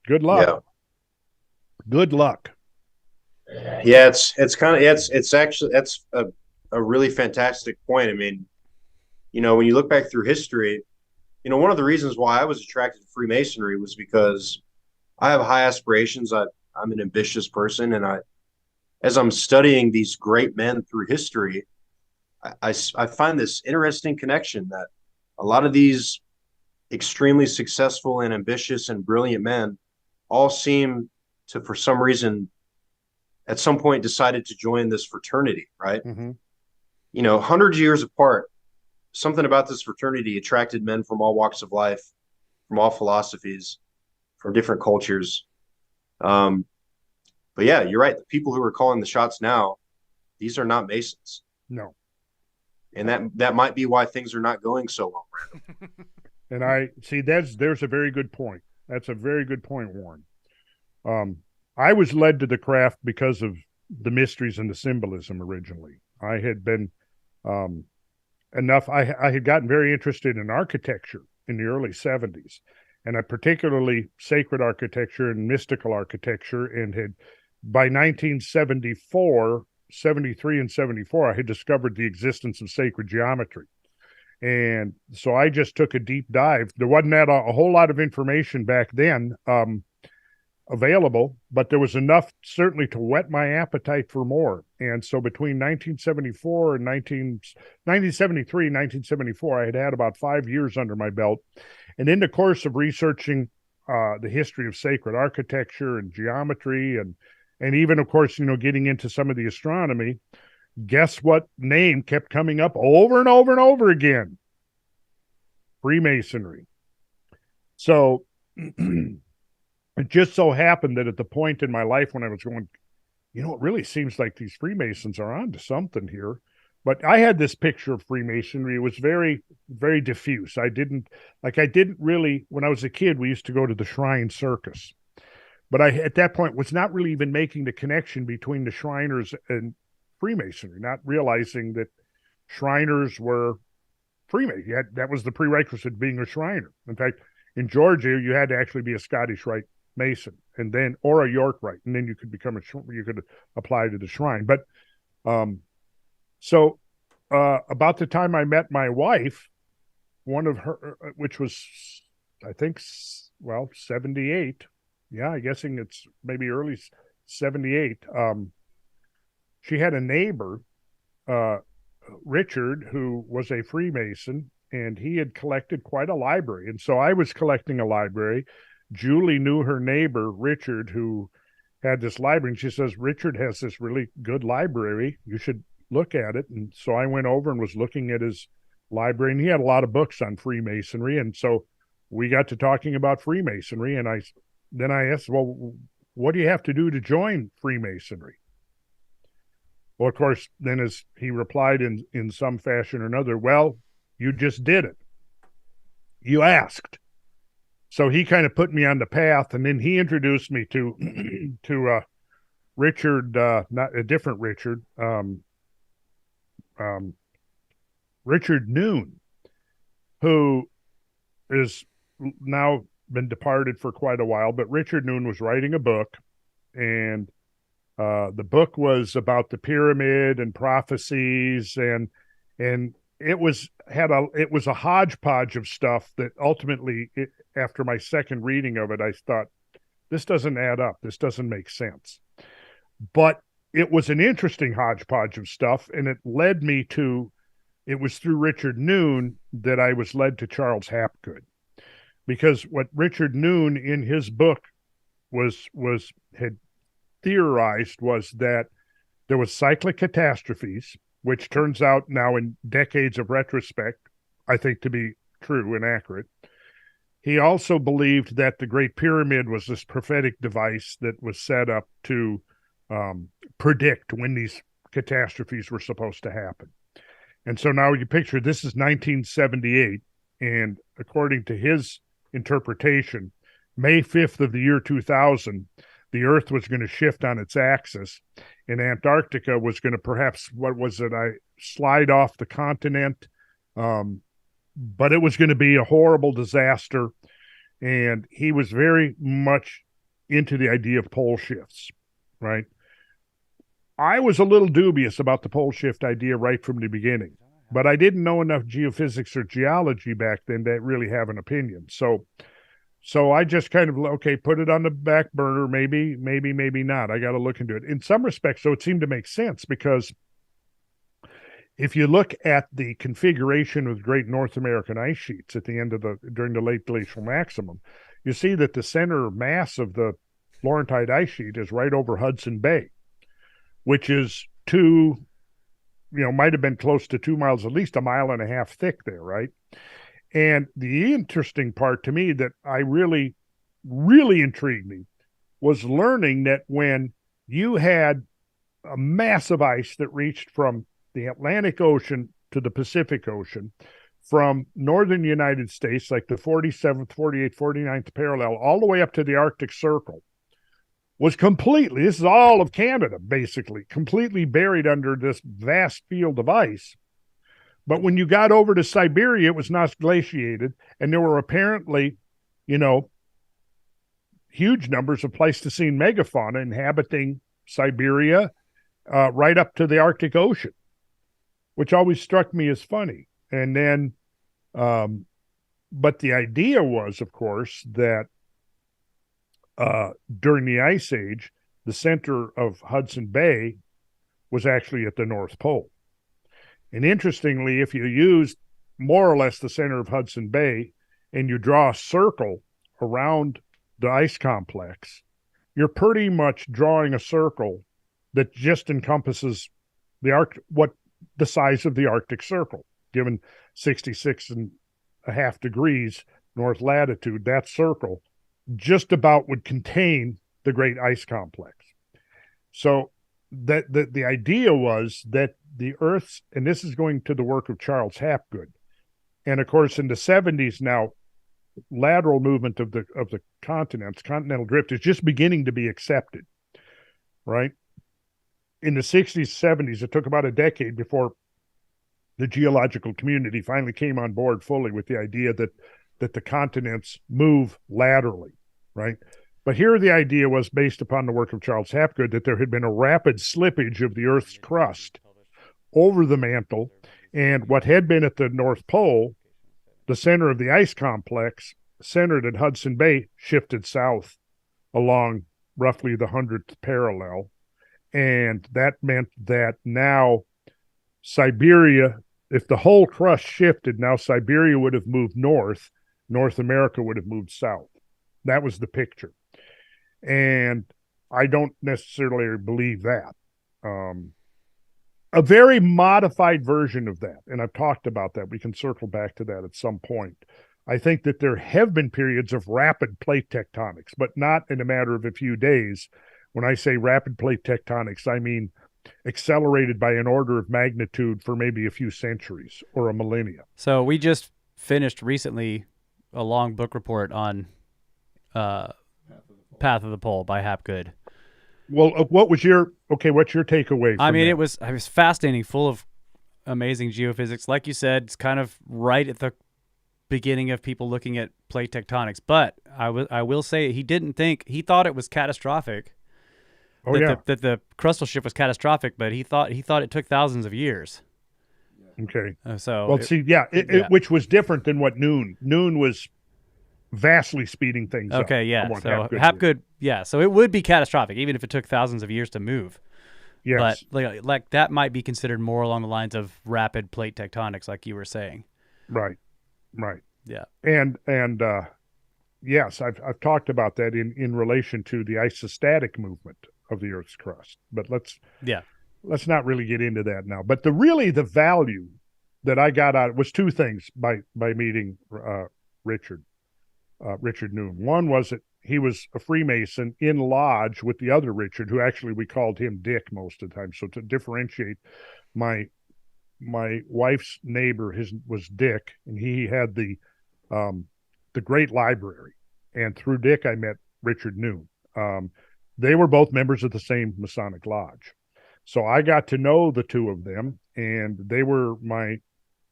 Good luck. Yeah. Good luck. Yeah, it's actually, that's a really fantastic point. I mean, when you look back through history, one of the reasons why I was attracted to Freemasonry was because I have high aspirations. I'm an ambitious person, and as I'm studying these great men through history, I find this interesting connection that a lot of these extremely successful and ambitious and brilliant men all seem to, for some reason, at some point decided to join this fraternity, right? Mm-hmm. Hundreds of years apart, something about this fraternity attracted men from all walks of life, from all philosophies, from different cultures. But yeah, you're right. The people who are calling the shots now, these are not Masons. No. And that might be why things are not going so well, Randall. And I see there's a very good point. That's a very good point, Warren. I was led to the craft because of the mysteries and the symbolism originally. I had been I had gotten very interested in architecture in the early 70s, and particularly sacred architecture and mystical architecture, and had by 1974, 73 and 74, I had discovered the existence of sacred geometry. And so I just took a deep dive. There wasn't a whole lot of information back then available, but there was enough certainly to whet my appetite for more. And so between 1974 and 1973, 1974, I had about 5 years under my belt. And in the course of researching the history of sacred architecture and geometry, and even, of course, getting into some of the astronomy, guess what name kept coming up over and over and over again? Freemasonry. So it just so happened that at the point in my life when I was going, it really seems like these Freemasons are onto something here. But I had this picture of Freemasonry. It was very, very diffuse. I didn't really, when I was a kid, we used to go to the Shrine Circus. But I, at that point, was not really even making the connection between the Shriners and Freemasonry, not realizing that Shriners were Freemasons. That was the prerequisite of being a Shriner. In fact, in Georgia, you had to actually be a Scottish Rite Mason, and then, or a York Rite, and then you could you could apply to the Shrine. But so about the time I met my wife, one of her, which was, I think, 78. Yeah, I'm guessing it's maybe early 78. She had a neighbor, Richard, who was a Freemason, and he had collected quite a library. And so I was collecting a library. Julie knew her neighbor, Richard, who had this library. And she says, Richard has this really good library. You should look at it. And so I went over and was looking at his library, and he had a lot of books on Freemasonry. And so we got to talking about Freemasonry. And then I asked, well, what do you have to do to join Freemasonry? Well, of course, then as he replied in some fashion or another, well, you just did it. You asked. So he kind of put me on the path, and then he introduced me to Richard, not a different Richard, Richard Noon, who is now been departed for quite a while, but Richard Noon was writing a book, and the book was about the pyramid and prophecies, and it was a hodgepodge of stuff that ultimately, after my second reading of it, I thought, this doesn't add up. This doesn't make sense. But it was an interesting hodgepodge of stuff, and it led me to, it was through Richard Noon that I was led to Charles Hapgood. Because what Richard Noon in his book had theorized was that there was cyclic catastrophes, which turns out now in decades of retrospect, I think, to be true and accurate. He also believed that the Great Pyramid was this prophetic device that was set up to predict when these catastrophes were supposed to happen. And so now you picture, this is 1978, and according to his interpretation, May 5th of the year 2000, the Earth was going to shift on its axis, and Antarctica was going to perhaps, slide off the continent. But it was going to be a horrible disaster. And he was very much into the idea of pole shifts, right? I was a little dubious about the pole shift idea right from the beginning, but I didn't know enough geophysics or geology back then to really have an opinion. So I just kind of, okay, put it on the back burner. Maybe not. I got to look into it. In some respects, so it seemed to make sense, because if you look at the configuration of the great North American ice sheets at the end of during the late glacial maximum, you see that the center mass of the Laurentide ice sheet is right over Hudson Bay, which is might have been close to 2 miles, at least 1.5 miles thick there, right? And the interesting part to me that I really, really intrigued me was learning that when you had a massive ice that reached from the Atlantic Ocean to the Pacific Ocean, from northern United States, like the 47th, 48th, 49th parallel, all the way up to the Arctic Circle, was completely, this is all of Canada, basically, completely buried under this vast field of ice. But when you got over to Siberia, it was not glaciated, and there were apparently, huge numbers of Pleistocene megafauna inhabiting Siberia right up to the Arctic Ocean, which always struck me as funny. And then, but the idea was, of course, that during the Ice Age, the center of Hudson Bay was actually at the North Pole. And interestingly, if you use more or less the center of Hudson Bay and you draw a circle around the ice complex, you're pretty much drawing a circle that just encompasses the size of the Arctic Circle, given 66.5 degrees north latitude. That circle just about would contain the great ice complex. So that the idea was that the Earth's, and this is going to the work of Charles Hapgood, and of course in the 70s now, lateral movement of the continents, continental drift, is just beginning to be accepted, right? In the 60s, 70s, it took about a decade before the geological community finally came on board fully with the idea that the continents move laterally, right? But here the idea was, based upon the work of Charles Hapgood, that there had been a rapid slippage of the Earth's crust over the mantle, and what had been at the North Pole, the center of the ice complex, centered at Hudson Bay, shifted south along roughly the 100th parallel. And that meant that now Siberia, if the whole crust shifted, now Siberia would have moved north, North America would have moved south. That was the picture. And I don't necessarily believe that. A very modified version of that, and I've talked about that, we can circle back to that at some point. I think that there have been periods of rapid plate tectonics, but not in a matter of a few days. When I say rapid plate tectonics, I mean accelerated by an order of magnitude for maybe a few centuries or a millennia. So we just finished recently a long book report on Path of the Pole by Hapgood. Well, what's your takeaway? I mean, it was fascinating, full of amazing geophysics. Like you said, it's kind of right at the beginning of people looking at plate tectonics. But I will say he thought it was catastrophic. That the crustal shift was catastrophic, but he thought it took thousands of years. Okay. Which was different than what Noon was vastly speeding things up. Okay, yeah. So Hapgood, yeah. So it would be catastrophic, even if it took thousands of years to move. Yes. But like that might be considered more along the lines of rapid plate tectonics, like you were saying. Right. Yeah. And yes, I've talked about that in relation to the isostatic movement of the Earth's crust. But let's not really get into that now. But the value that I got out was two things by meeting Richard Noon. One was that he was a Freemason in lodge with the other Richard, who actually we called him Dick most of the time. So to differentiate, my wife's neighbor was Dick, and he had the great library and through Dick, I met Richard Noon. They were both members of the same Masonic lodge. So I got to know the two of them, and they were my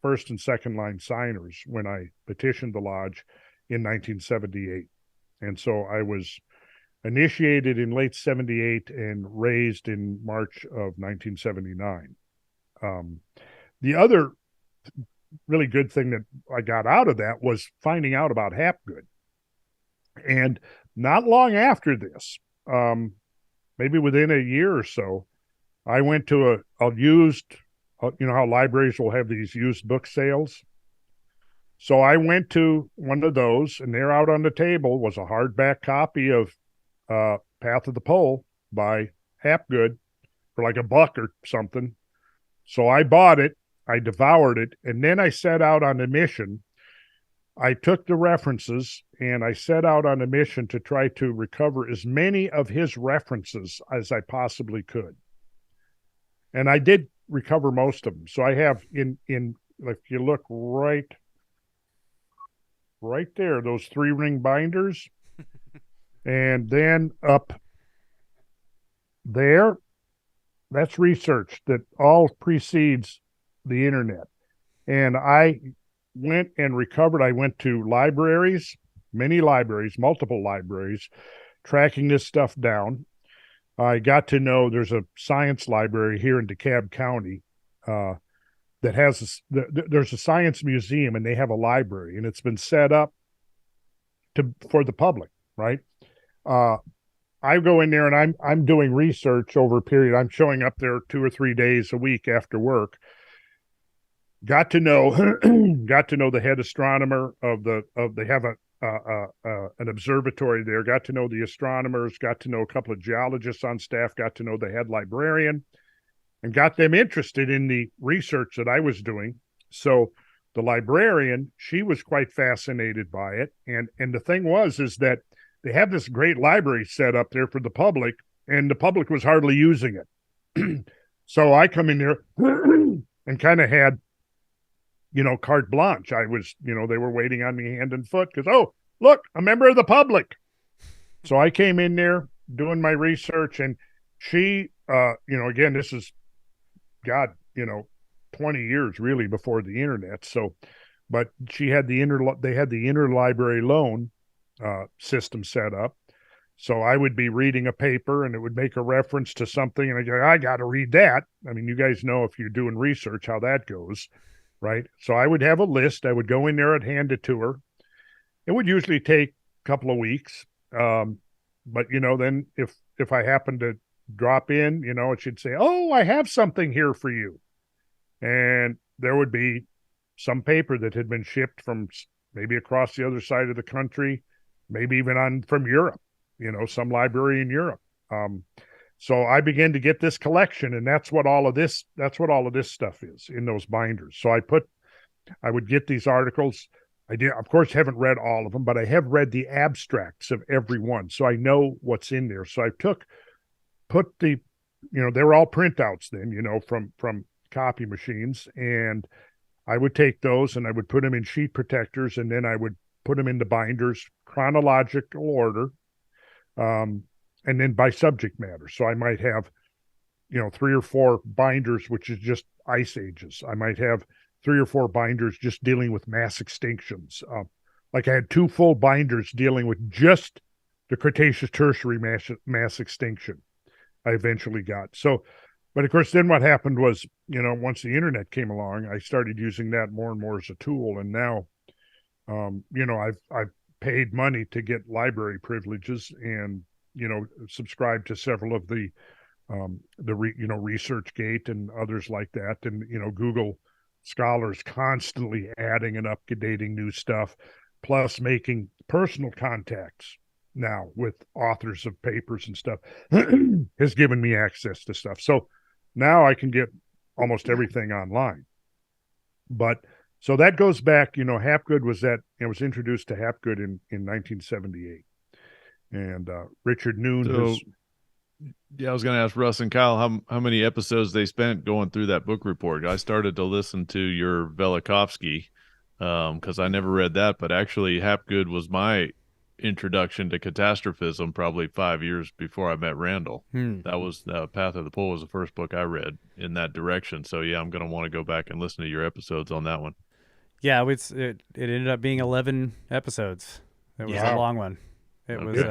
first and second line signers when I petitioned the lodge in 1978. And so I was initiated in late 78 and raised in March of 1979. The other really good thing that I got out of that was finding out about Hapgood. And not long after this, maybe within a year or so, I went to a used, you know how libraries will have these used book sales? So I went to one of those, and there out on the table was a hardback copy of Path of the Pole by Hapgood for like $1 or something. So I bought it, I devoured it, and then I set out on a mission. I took the references and I set out on a mission to try to recover as many of his references as I possibly could. And I did recover most of them. So I have in if you look right there, those 3-ring binders, and then up there, that's research that all precedes the internet. And I went and recovered. I went to libraries, many libraries, multiple libraries, tracking this stuff down. I got to know there's a science library here in DeKalb County that has there's a science museum, and they have a library, and it's been set up for the public, right? I go in there and I'm doing research over a period. I'm showing up there 2 or 3 days a week after work. Got to know the head astronomer they have an observatory there. Got to know the astronomers, got to know a couple of geologists on staff, got to know the head librarian, and got them interested in the research that I was doing. So the librarian, she was quite fascinated by it. And the thing is that they have this great library set up there for the public, and the public was hardly using it. So I come in there and kind of had, carte blanche. I was, they were waiting on me hand and foot because, oh, look, a member of the public. So I came in there doing my research, and she, again, this is, 20 years really before the internet. So, but they had the interlibrary loan system set up. So I would be reading a paper and it would make a reference to something, and I go, I got to read that. I mean, you guys know if you're doing research how that goes, right? So I would have a list. I would go in there and hand it to her. It would usually take a couple of weeks. But then if I happen to drop in, it should say, oh, I have something here for you. And there would be some paper that had been shipped from maybe across the other side of the country, maybe even from Europe, some library in Europe. So I began to get this collection, and that's what all of this stuff is in those binders. So I would get these articles. I did, of course, haven't read all of them, but I have read the abstracts of every one. So I know what's in there. So I put they were all printouts then, from copy machines, and I would take those and I would put them in sheet protectors, and then I would put them into binders, chronological order, and then by subject matter. So I might have, 3 or 4 binders, which is just ice ages. I might have 3 or 4 binders just dealing with mass extinctions. Like I had 2 full binders dealing with just the Cretaceous Tertiary mass extinction I eventually got. So, but of course, then what happened was, once the internet came along, I started using that more and more as a tool. And now, I've paid money to get library privileges and, subscribe to several of the ResearchGate and others like that. And, Google Scholar's constantly adding and updating new stuff, plus making personal contacts now with authors of papers and stuff has given me access to stuff. So now I can get almost everything online. But so that goes back, Hapgood was was introduced to Hapgood in 1978. And Richard Noon Yeah, I was going to ask Russ and Kyle how many episodes they spent going through that book report. I started to listen to your Velikovsky because I never read that, but actually Hapgood was my introduction to catastrophism probably 5 years before I met Randall. That was Path of the Pole was the first book I read in that direction. So yeah, I'm going to want to go back and listen to your episodes on that one. Yeah, it ended up being 11 episodes. It was a long one. It was.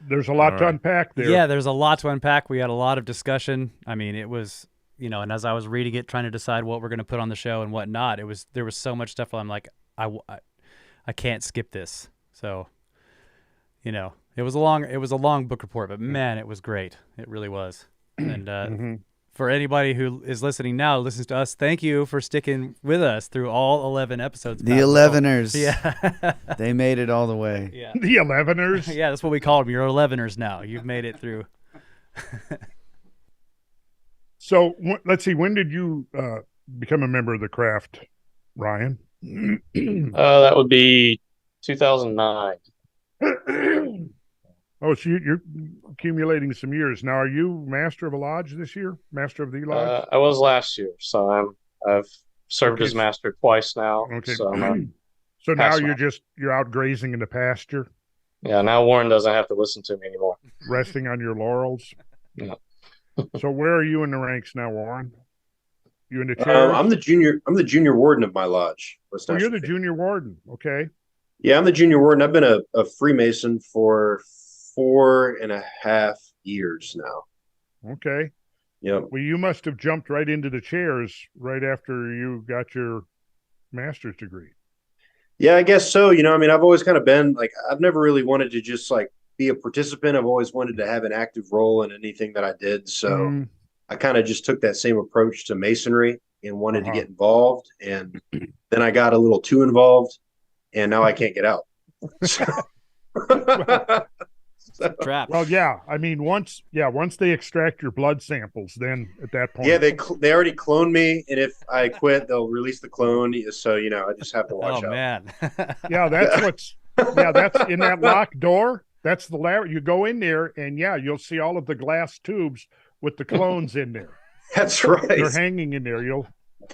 There's a lot to unpack there. Yeah, there's a lot to unpack. We had a lot of discussion. I mean, it was, and as I was reading it, trying to decide what we're going to put on the show and what not, there was so much stuff. I'm like, I can't skip this. So, it was a long book report, but man, it was great. It really was. And for anybody who is listening now, listens to us, thank you for sticking with us through all 11 episodes. The 11ers. Yeah. They made it all the way. Yeah. The 11ers. Yeah, that's what we call them. You're 11ers now. You've made it through. So let's see. When did you become a member of the craft, Ryan? That would be 2009. Oh, so you're accumulating some years. Now, are you Master of a Lodge this year? Master of the Lodge? I was last year, so I've served as master twice now. Okay. So, so now you're out grazing in the pasture? Yeah, now Warren doesn't have to listen to me anymore. Resting on your laurels? Yeah. So where are you in the ranks now, Warren? You in the chair? I'm the junior warden of my lodge. Oh, you're the junior warden. Okay. Yeah, I'm the junior warden. I've been a Freemason for 4.5 years now. Okay. Yep. Well, you must have jumped right into the chairs right after you got your master's degree. Yeah, I guess so. I've always kind of been like, I've never really wanted to just like be a participant. I've always wanted to have an active role in anything that I did. So I kind of just took that same approach to Masonry and wanted to get involved. And then I got a little too involved and now I can't get out. Trap. Well, yeah. I mean, once they extract your blood samples, then at that point, yeah, they already cloned me, and if I quit, they'll release the clone. So I just have to watch out. Oh man. Yeah, that's in that locked door. That's the lab. You go in there, and you'll see all of the glass tubes with the clones in there. That's right. They're hanging in there.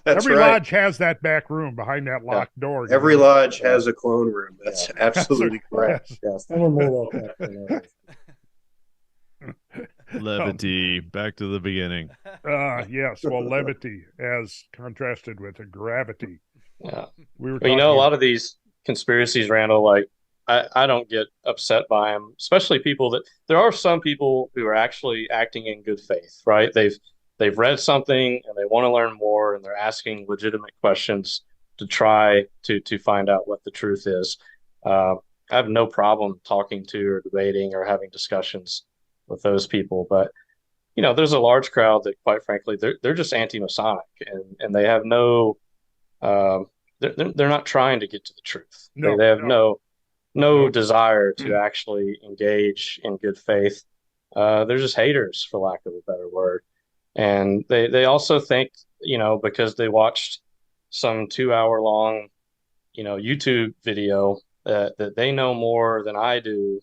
Every lodge has that back room behind that locked door. Every lodge has a clone room. That's absolutely correct. Yes, I'm a more welcome. Levity, back to the beginning. Yes, well, levity as contrasted with a gravity. Yeah. We were a lot of these conspiracies, Randall, like I don't get upset by them, especially people there are some people who are actually acting in good faith, right? They've read something and they want to learn more and they're asking legitimate questions to try to find out what the truth is. I have no problem talking to or debating or having discussions with those people, but there's a large crowd that, quite frankly, they're just anti-Masonic and they have no they're not trying to get to the truth. They have no desire to actually engage in good faith. They're just haters, for lack of a better word. And they also think, because they watched some 2-hour long, YouTube video that they know more than I do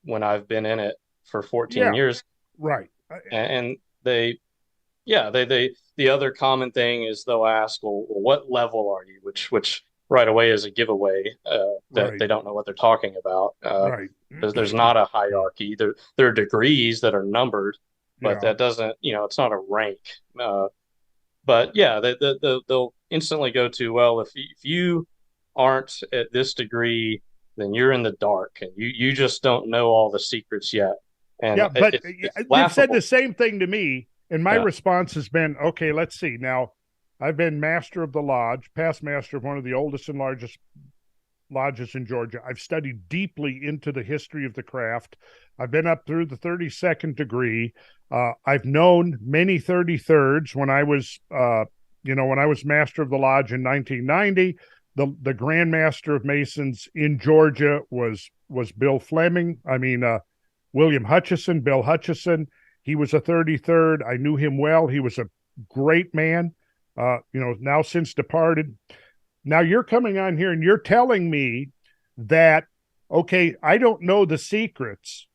when I've been in it for 14 years. Right. And the other common thing is they'll ask, well, what level are you? Which right away is a giveaway that they don't know what they're talking about. Right. There's not a hierarchy. There are degrees that are numbered, but that doesn't, it's not a rank. But they'll instantly go to, well, if you aren't at this degree, then you're in the dark and you just don't know all the secrets yet. And they've said the same thing to me, and my response has been, okay, let's see. Now, I've been master of the lodge, past master of one of the oldest and largest lodges in Georgia. I've studied deeply into the history of the craft. I've been up through the 32nd degree. I've known many 33rds when I was, when I was master of the lodge in 1990. The Grand Master of Masons in Georgia was Bill Fleming. William Hutchison, Bill Hutchison. He was a 33rd. I knew him well. He was a great man, now since departed. Now you're coming on here and you're telling me that, okay, I don't know the secrets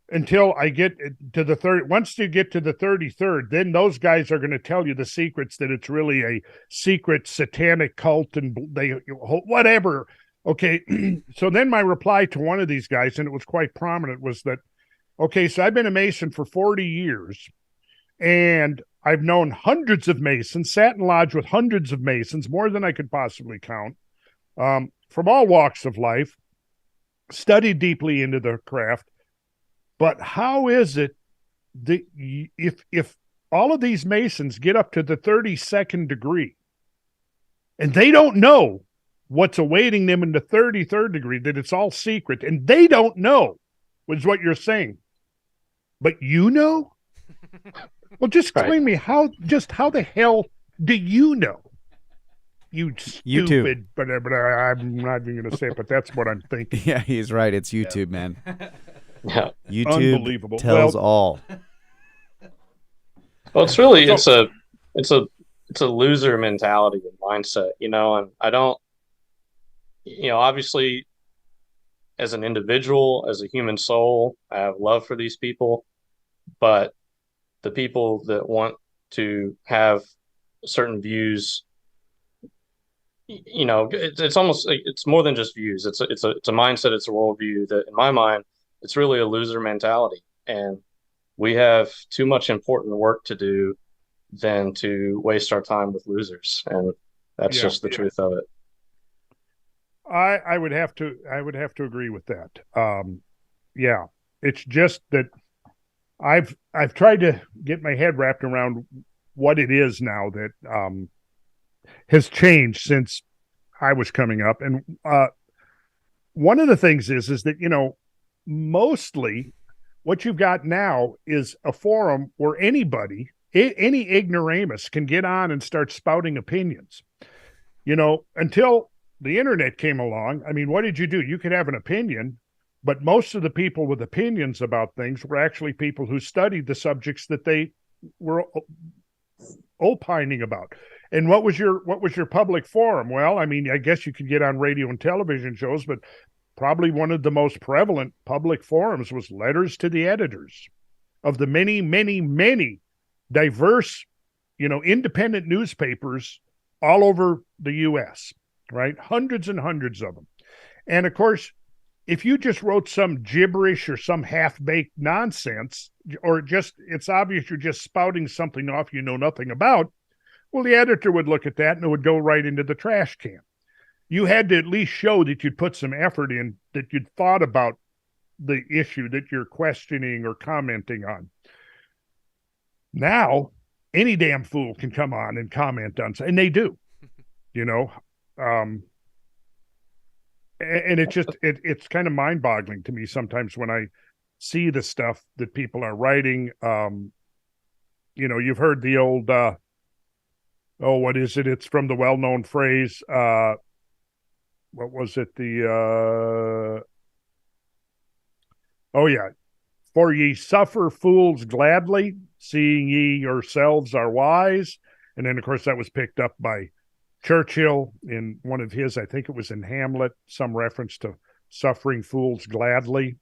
until I get to the third. Once you get to the 33rd, then those guys are going to tell you the secrets, that it's really a secret satanic cult and they whatever. Okay, so then my reply to one of these guys, and it was quite prominent, was that, okay, so I've been a Mason for 40 years, and I've known hundreds of Masons, sat in lodge with hundreds of Masons, more than I could possibly count, from all walks of life, studied deeply into the craft. But how is it that if all of these Masons get up to the 32nd degree and they don't know what's awaiting them in the 33rd degree, that it's all secret, and they don't know, is what you're saying. But you know? Well, just explain me how the hell do you know? You stupid, but I'm not even going to say it, but that's what I'm thinking. Yeah, he's right. It's YouTube, man. Yeah. YouTube Unbelievable. tells all. Well, it's really it's a loser mentality and mindset, and I don't, obviously as an individual, as a human soul, I have love for these people, but the people that want to have certain views, it's almost, it's more than just views. It's a mindset. It's a worldview that, in my mind, it's really a loser mentality. And we have too much important work to do than to waste our time with losers. And that's just the truth of it. I would have to agree with that. Yeah, it's just that I've tried to get my head wrapped around what it is now that has changed since I was coming up. And one of the things is that, mostly what you've got now is a forum where anybody, any ignoramus can get on and start spouting opinions. Until the internet came along, I mean, what did you do? You could have an opinion, but most of the people with opinions about things were actually people who studied the subjects that they were opining about. And what was your public forum? Well, I mean, I guess you could get on radio and television shows, but probably one of the most prevalent public forums was letters to the editors of the many, many, many diverse, independent newspapers all over the U.S., right? Hundreds and hundreds of them. And of course, if you just wrote some gibberish or some half-baked nonsense, or it's obvious you're just spouting something off you know nothing about, well, the editor would look at that and it would go right into the trash can. You had to at least show that you'd put some effort in, that you'd thought about the issue that you're questioning or commenting on. Now, any damn fool can come on and comment on, and they do, and it's kind of mind-boggling to me sometimes when I see the stuff that people are writing. You've heard the old, what is it? It's from the well-known phrase, what was it? For ye suffer fools gladly, seeing ye yourselves are wise. And then, of course, that was picked up by Churchill in one of his, I think it was in Hamlet, some reference to suffering fools gladly.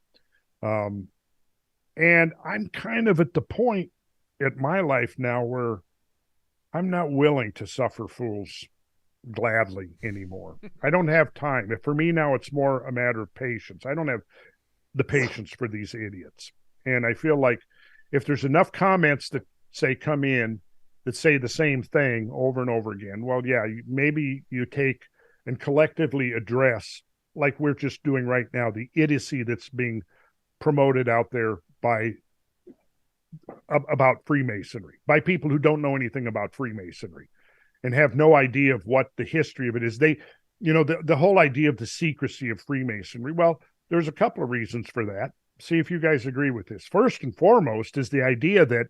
And I'm kind of at the point at my life now where I'm not willing to suffer fools gladly anymore. I don't have time. For me now, it's more a matter of patience. I don't have the patience for these idiots. And I feel like if there's enough comments that come in that say the same thing over and over again, well, yeah, maybe you take and collectively address, like we're just doing right now, the idiocy that's being promoted out there about Freemasonry by people who don't know anything about Freemasonry and have no idea of what the history of it is. They, the whole idea of the secrecy of Freemasonry. Well, there's a couple of reasons for that. See if you guys agree with this. First and foremost is the idea that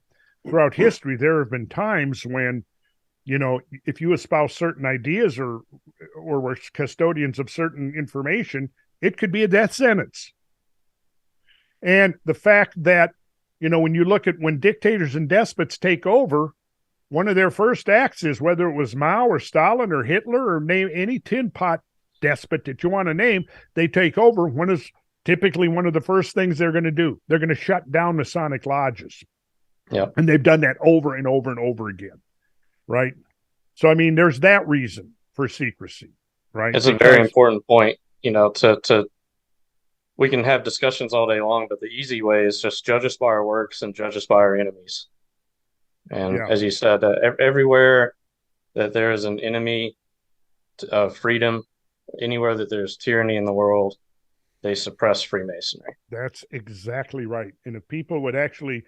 throughout history, there have been times when, if you espouse certain ideas or were custodians of certain information, it could be a death sentence. And the fact that, when you look at when dictators and despots take over, one of their first acts is, whether it was Mao or Stalin or Hitler or name any tin pot despot that you want to name, they take over. Typically one of the first things they're going to do, they're going to shut down Masonic lodges. Yeah. And they've done that over and over and over again. Right. So, I mean, there's that reason for secrecy, right? It's a very important point. to we can have discussions all day long, but the easy way is just judge us by our works and judge us by our enemies. And as you said, everywhere that there is an enemy of freedom, anywhere that there's tyranny in the world, they suppress Freemasonry. That's exactly right. And if people would actually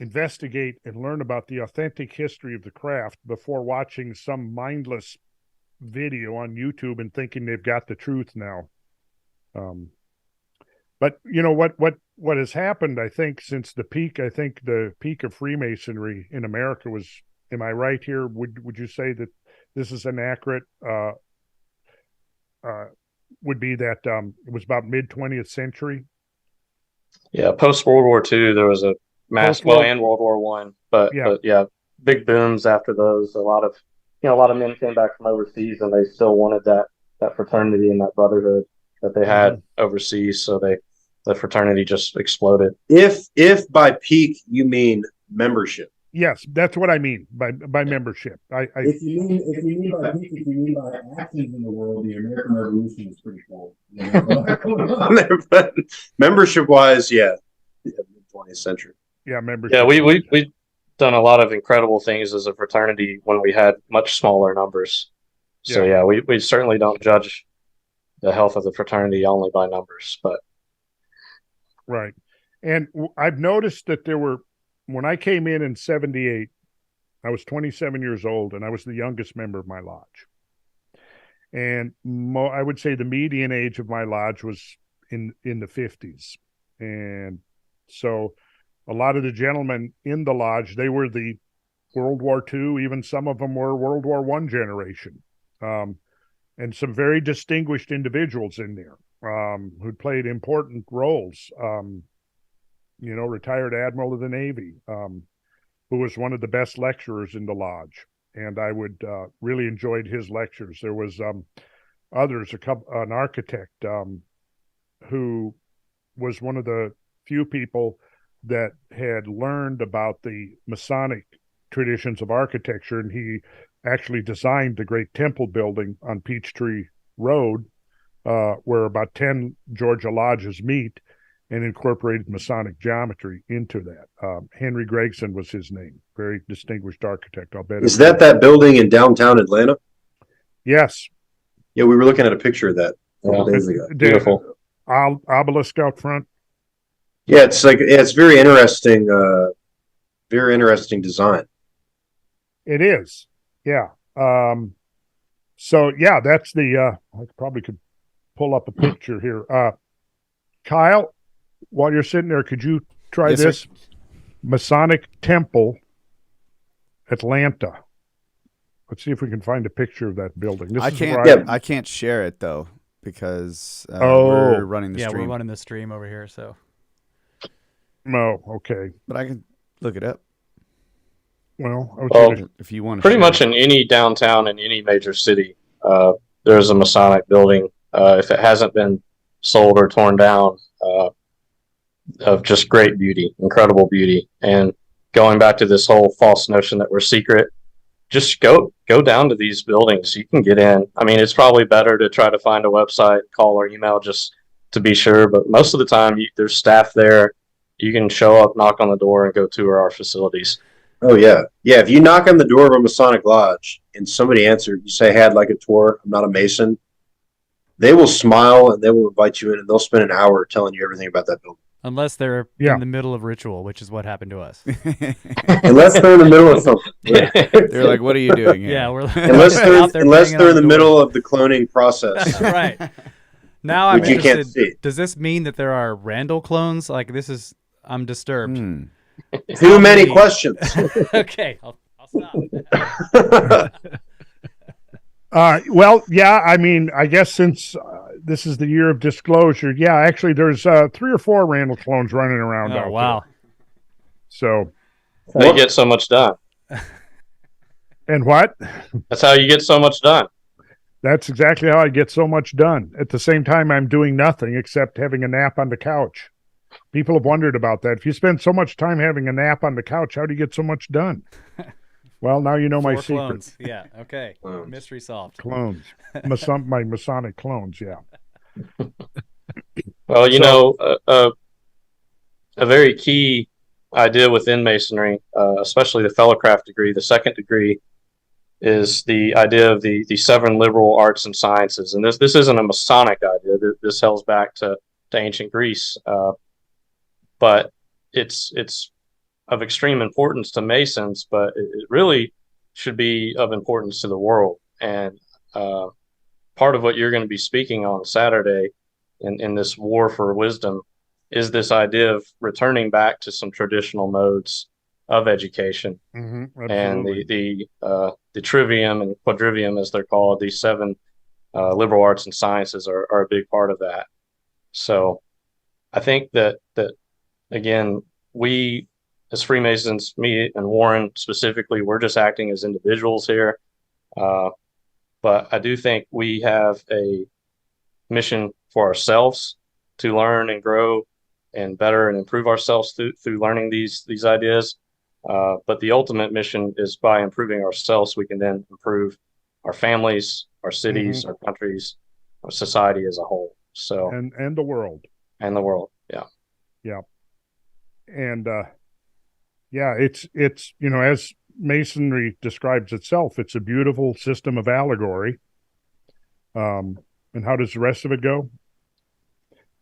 investigate and learn about the authentic history of the craft before watching some mindless video on YouTube and thinking they've got the truth now. But you know what has happened, I think, since the peak of Freemasonry in America was, am I right here? Would you say that this is an accurate would be that it was about mid-20th century? Yeah, post World War II, there was a mass, and World War One, but big booms after those. A lot of men came back from overseas, and they still wanted that fraternity and that brotherhood that they had overseas. So the fraternity just exploded. If by peak you mean membership. Yes, that's what I mean by membership. If you mean by peak, if you mean by actions in the world, the American Revolution is pretty cool. Membership wise, mid-20th century. Yeah, membership. Yeah, we've done a lot of incredible things as a fraternity when we had much smaller numbers. So we certainly don't judge the health of the fraternity only by numbers, but right. And I've noticed that when I came in 78, I was 27 years old, and I was the youngest member of my lodge. And I would say the median age of my lodge was in the 50s. And so a lot of the gentlemen in the lodge, they were the World War II, even some of them were World War I generation. And some very distinguished individuals in there who played important roles. Retired Admiral of the Navy, who was one of the best lecturers in the lodge. And I would really enjoyed his lectures. There was others, an architect who was one of the few people that had learned about the Masonic traditions of architecture, and he actually designed the great temple building on Peachtree Road, where about 10 Georgia lodges meet, and incorporated Masonic geometry into that. Henry Gregson was his name. Very distinguished architect, I'll bet. Is that building in downtown Atlanta? Yes. Yeah, we were looking at a picture of that a couple days ago. Beautiful. Obelisk out front. Yeah, it's very interesting. Very interesting design. It is. Yeah. So yeah, that's I probably could pull up a picture here. Kyle, while you're sitting there, could you try this? Sir. Masonic Temple, Atlanta. Let's see if we can find a picture of that building. I can't share it though because we're running the stream. Yeah, we're running the stream over here. So. Oh, okay. But I can look it up. Well, if you want to. Pretty much in any downtown in any major city, there's a Masonic building. If it hasn't been sold or torn down, of just great beauty, incredible beauty. And going back to this whole false notion that we're secret, just go down to these buildings. You can get in. I mean, it's probably better to try to find a website, call or email just to be sure. But most of the time, there's staff there. You can show up, knock on the door, and go tour our facilities. Oh, yeah. Yeah, if you knock on the door of a Masonic lodge and somebody answers, you say, hey, I'd like a tour. I'm not a Mason. They will smile and they will invite you in, and they'll spend an hour telling you everything about that building. Unless they're in the middle of ritual, which is what happened to us. Unless they're in the middle of something. They're like, what are you doing here? Yeah, we're unless they're in the middle of the cloning process. Right. Now I'm interested. You can't see. Does this mean that there are Randall clones? Like, I'm disturbed. Too many questions. Okay, I'll stop. Well, yeah, I mean, I guess since this is the year of disclosure, yeah, actually there's 3 or 4 Randall clones running around out wow. there. So they get so much done. And what? That's how you get so much done. That's exactly how I get so much done. At the same time, I'm doing nothing except having a nap on the couch. People have wondered about that. If you spend so much time having a nap on the couch, how do you get so much done? Well, now you know my secret. Yeah, okay. Mystery solved. Clones. My Masonic clones, yeah. Well, a very key idea within Masonry, especially the Fellowcraft degree, the second degree, is the idea of the seven liberal arts and sciences. And this isn't a Masonic idea. This hails back to ancient Greece, but it's of extreme importance to Masons, but it really should be of importance to the world. And part of what you're going to be speaking on Saturday in this war for wisdom is this idea of returning back to some traditional modes of education. And the trivium and quadrivium, as they're called, these seven liberal arts and sciences are a big part of that. So I think that again, we as Freemasons, me and Warren specifically, we're just acting as individuals here. But I do think we have a mission for ourselves to learn and grow and better and improve ourselves through learning these ideas. But the ultimate mission is by improving ourselves, we can then improve our families, our cities, our countries, our society as a whole. So and the world. And the world, yeah. Yeah. And it's as Masonry describes itself, it's a beautiful system of allegory. And how does the rest of it go?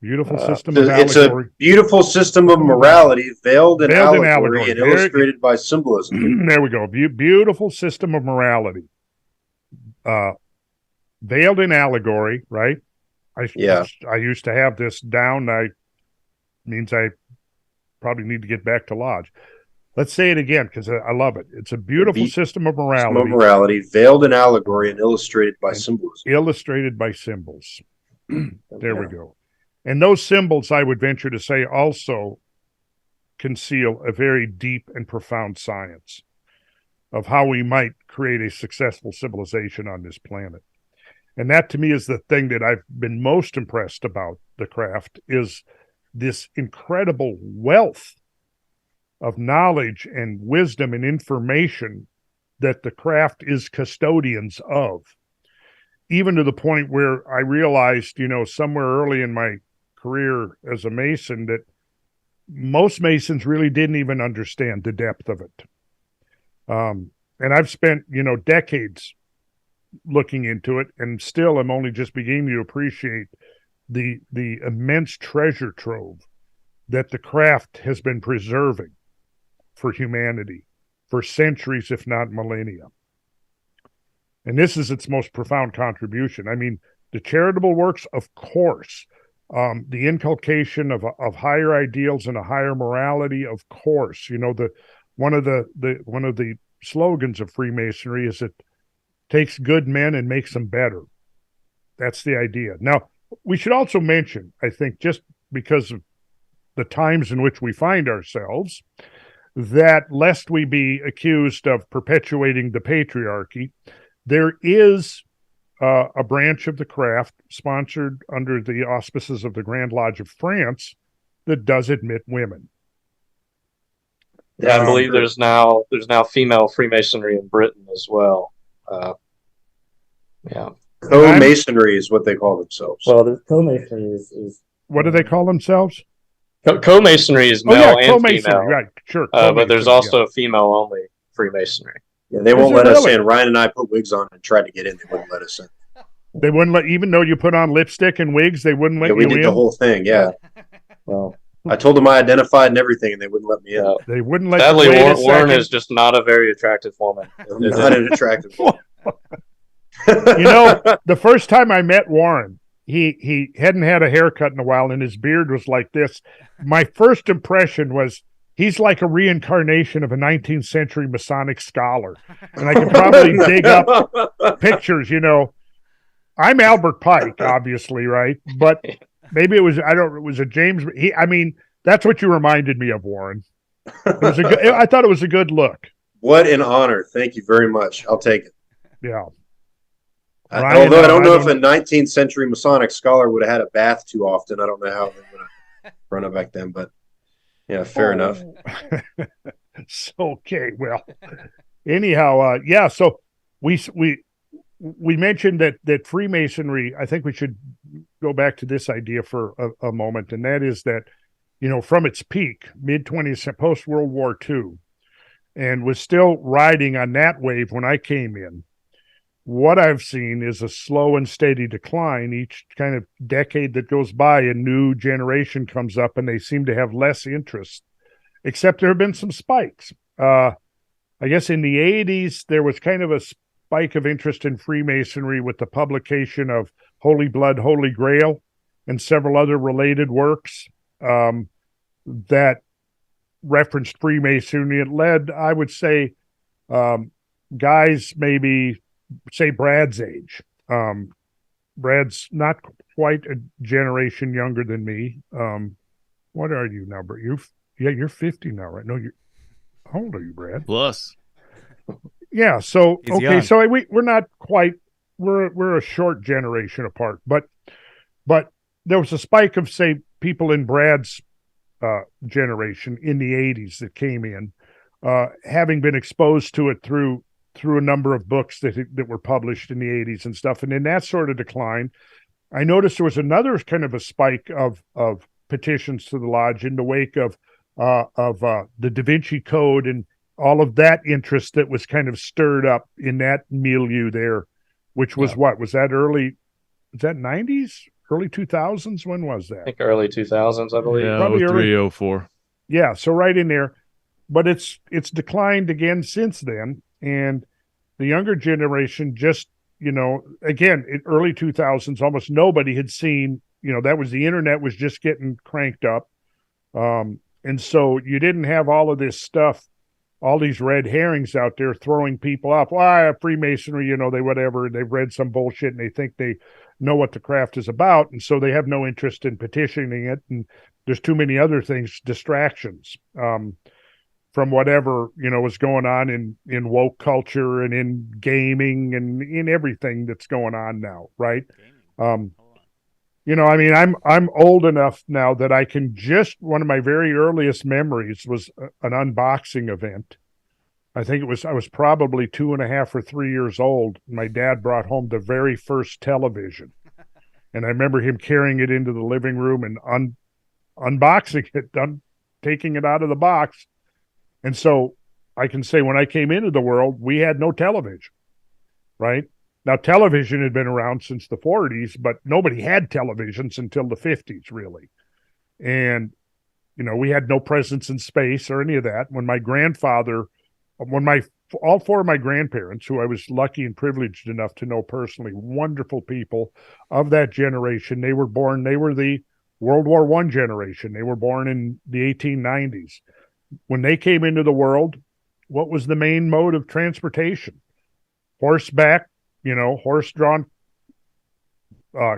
Beautiful system of allegory. It's a beautiful system of morality, veiled in allegory and illustrated by symbolism. There we go. Beautiful system of morality. Veiled in allegory, right? I used to have this down. Means I probably need to get back to Lodge. Let's say it again because I love it. It's a beautiful system of morality. System of morality, veiled in allegory and illustrated by symbolism. Illustrated by symbols. There we go. And those symbols, I would venture to say, also conceal a very deep and profound science of how we might create a successful civilization on this planet. And that, to me, is the thing that I've been most impressed about the craft, is this incredible wealth of knowledge and wisdom and information that the craft is custodians of. Even to the point where I realized, somewhere early in my career as a Mason, that most Masons really didn't even understand the depth of it. And I've spent, decades looking into it, and still I'm only just beginning to appreciate the immense treasure trove that the craft has been preserving for humanity for centuries, if not millennia. And this is its most profound contribution. I mean, the charitable works, of course, the inculcation of higher ideals and a higher morality, of course. One of the slogans of Freemasonry is it takes good men and makes them better. That's the idea. Now, we should also mention, I think, just because of the times in which we find ourselves, that lest we be accused of perpetuating the patriarchy, there is a branch of the craft sponsored under the auspices of the Grand Lodge of France that does admit women. Yeah, I believe there's now female Freemasonry in Britain as well. Yeah. Co-masonry is what they call themselves. Well, the co-masonry is what do they call themselves? Co-masonry is male and female. Right, sure. But there's also a female-only Freemasonry. Yeah, they won't let us in. Ryan and I put wigs on and tried to get in. They wouldn't let us in. They wouldn't let, even though you put on lipstick and wigs, they wouldn't let you in? We did the whole thing, yeah. Well, I told them I identified and everything, and they wouldn't let me in. They wouldn't let you in. Sadly, Warren is just not a very attractive woman. Not an attractive woman. The first time I met Warren, he hadn't had a haircut in a while, and his beard was like this. My first impression was, he's like a reincarnation of a 19th century Masonic scholar. And I could probably dig up pictures, I'm Albert Pike, obviously, right? But maybe it was a James. That's what you reminded me of, Warren. I thought it was a good look. What an honor. Thank you very much. I'll take it. Yeah. Although I don't know if a 19th century Masonic scholar would have had a bath too often. I don't know how they would have run it back then, but yeah, fair enough. Okay, well, anyhow, so we mentioned that Freemasonry, I think we should go back to this idea for a moment, and that is that, from its peak, mid-20th, post-World War II, and was still riding on that wave when I came in. What I've seen is a slow and steady decline each kind of decade that goes by. A new generation comes up, and they seem to have less interest, except there have been some spikes. I guess in the 80s, there was kind of a spike of interest in Freemasonry with the publication of Holy Blood, Holy Grail, and several other related works that referenced Freemasonry. It led, I would say, guys maybe, say, Brad's age. Brad's not quite a generation younger than me. What are you now, Brad? You're 50 now, right? No, how old are you, Brad? Plus. Yeah. So He's okay. young. So we're not quite. We're a short generation apart, but there was a spike of, say, people in Brad's generation in the 80s that came in, having been exposed to it through a number of books that were published in the 80s and stuff. And in that sort of decline, I noticed there was another kind of a spike of petitions to the lodge in the wake of the Da Vinci Code and all of that interest that was kind of stirred up in that milieu there, which was what? Was that 90s? Early 2000s? When was that? I think early 2000s, I believe. Yeah, Probably early. 0304. Yeah, so right in there. But it's declined again since then. And the younger generation just, again, in early 2000s, almost nobody had seen, that was the internet was just getting cranked up. And so you didn't have all of this stuff, all these red herrings out there throwing people off. Well, Freemasonry, they whatever, they've read some bullshit and they think they know what the craft is about. And so they have no interest in petitioning it. And there's too many other things, distractions from whatever, was going on in woke culture and in gaming and in everything that's going on now. Right. I'm old enough now that I can one of my very earliest memories was an unboxing event. I think I was probably 2.5 or 3 years old. My dad brought home the very first television. And I remember him carrying it into the living room and unboxing it, taking it out of the box. And so I can say when I came into the world, we had no television, right? Now, television had been around since the 40s, but nobody had televisions until the 50s, really. And, we had no presence in space or any of that. All four of my grandparents, who I was lucky and privileged enough to know personally, wonderful people of that generation, they were the World War I generation. They were born in the 1890s. When they came into the world, what was the main mode of transportation? Horseback, horse-drawn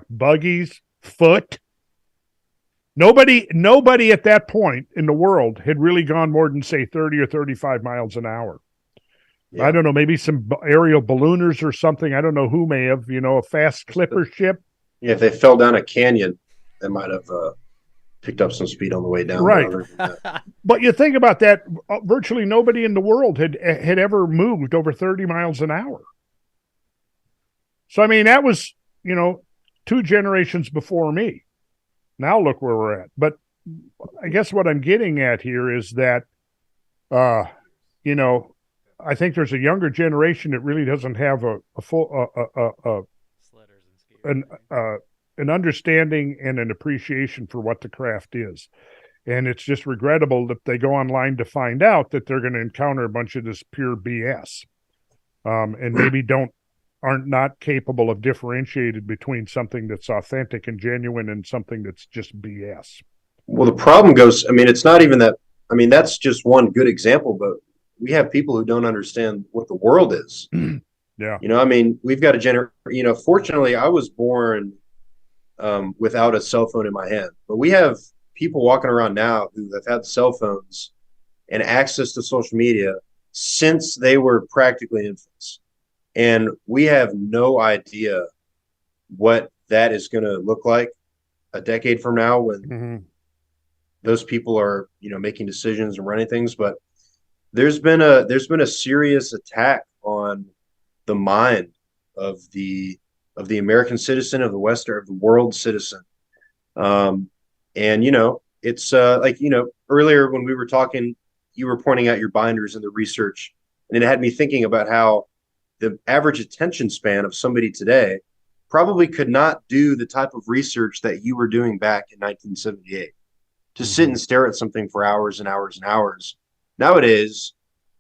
buggies, foot. Nobody at that point in the world had really gone more than, say, 30 or 35 miles an hour. Yeah. I don't know, maybe some aerial ballooners or something. I don't know who may have, a fast clipper ship. Yeah, if they fell down a canyon, they might have picked up some speed on the way down. Right. But you think about that, virtually nobody in the world had ever moved over 30 miles an hour. So, that was, 2 generations before me. Now look where we're at. But I guess what I'm getting at here is that, I think there's a younger generation that really doesn't have an understanding and an appreciation for what the craft is. And it's just regrettable that they go online to find out that they're going to encounter a bunch of this pure BS, and maybe aren't not capable of differentiating between something that's authentic and genuine and something that's just BS. Well, the problem goes, it's not even that, that's just one good example, but we have people who don't understand what the world is. Yeah. We've got fortunately I was born without a cell phone in my hand, but we have people walking around now who have had cell phones and access to social media since they were practically infants. And we have no idea what that is going to look like a decade from now when those people are, making decisions and running things. But there's been a serious attack on the mind of the the American citizen, of the Western, of the world citizen. And it's like, earlier when we were talking, you were pointing out your binders and the research, and it had me thinking about how the average attention span of somebody today probably could not do the type of research that you were doing back in 1978 to sit and stare at something for hours and hours and hours. Nowadays,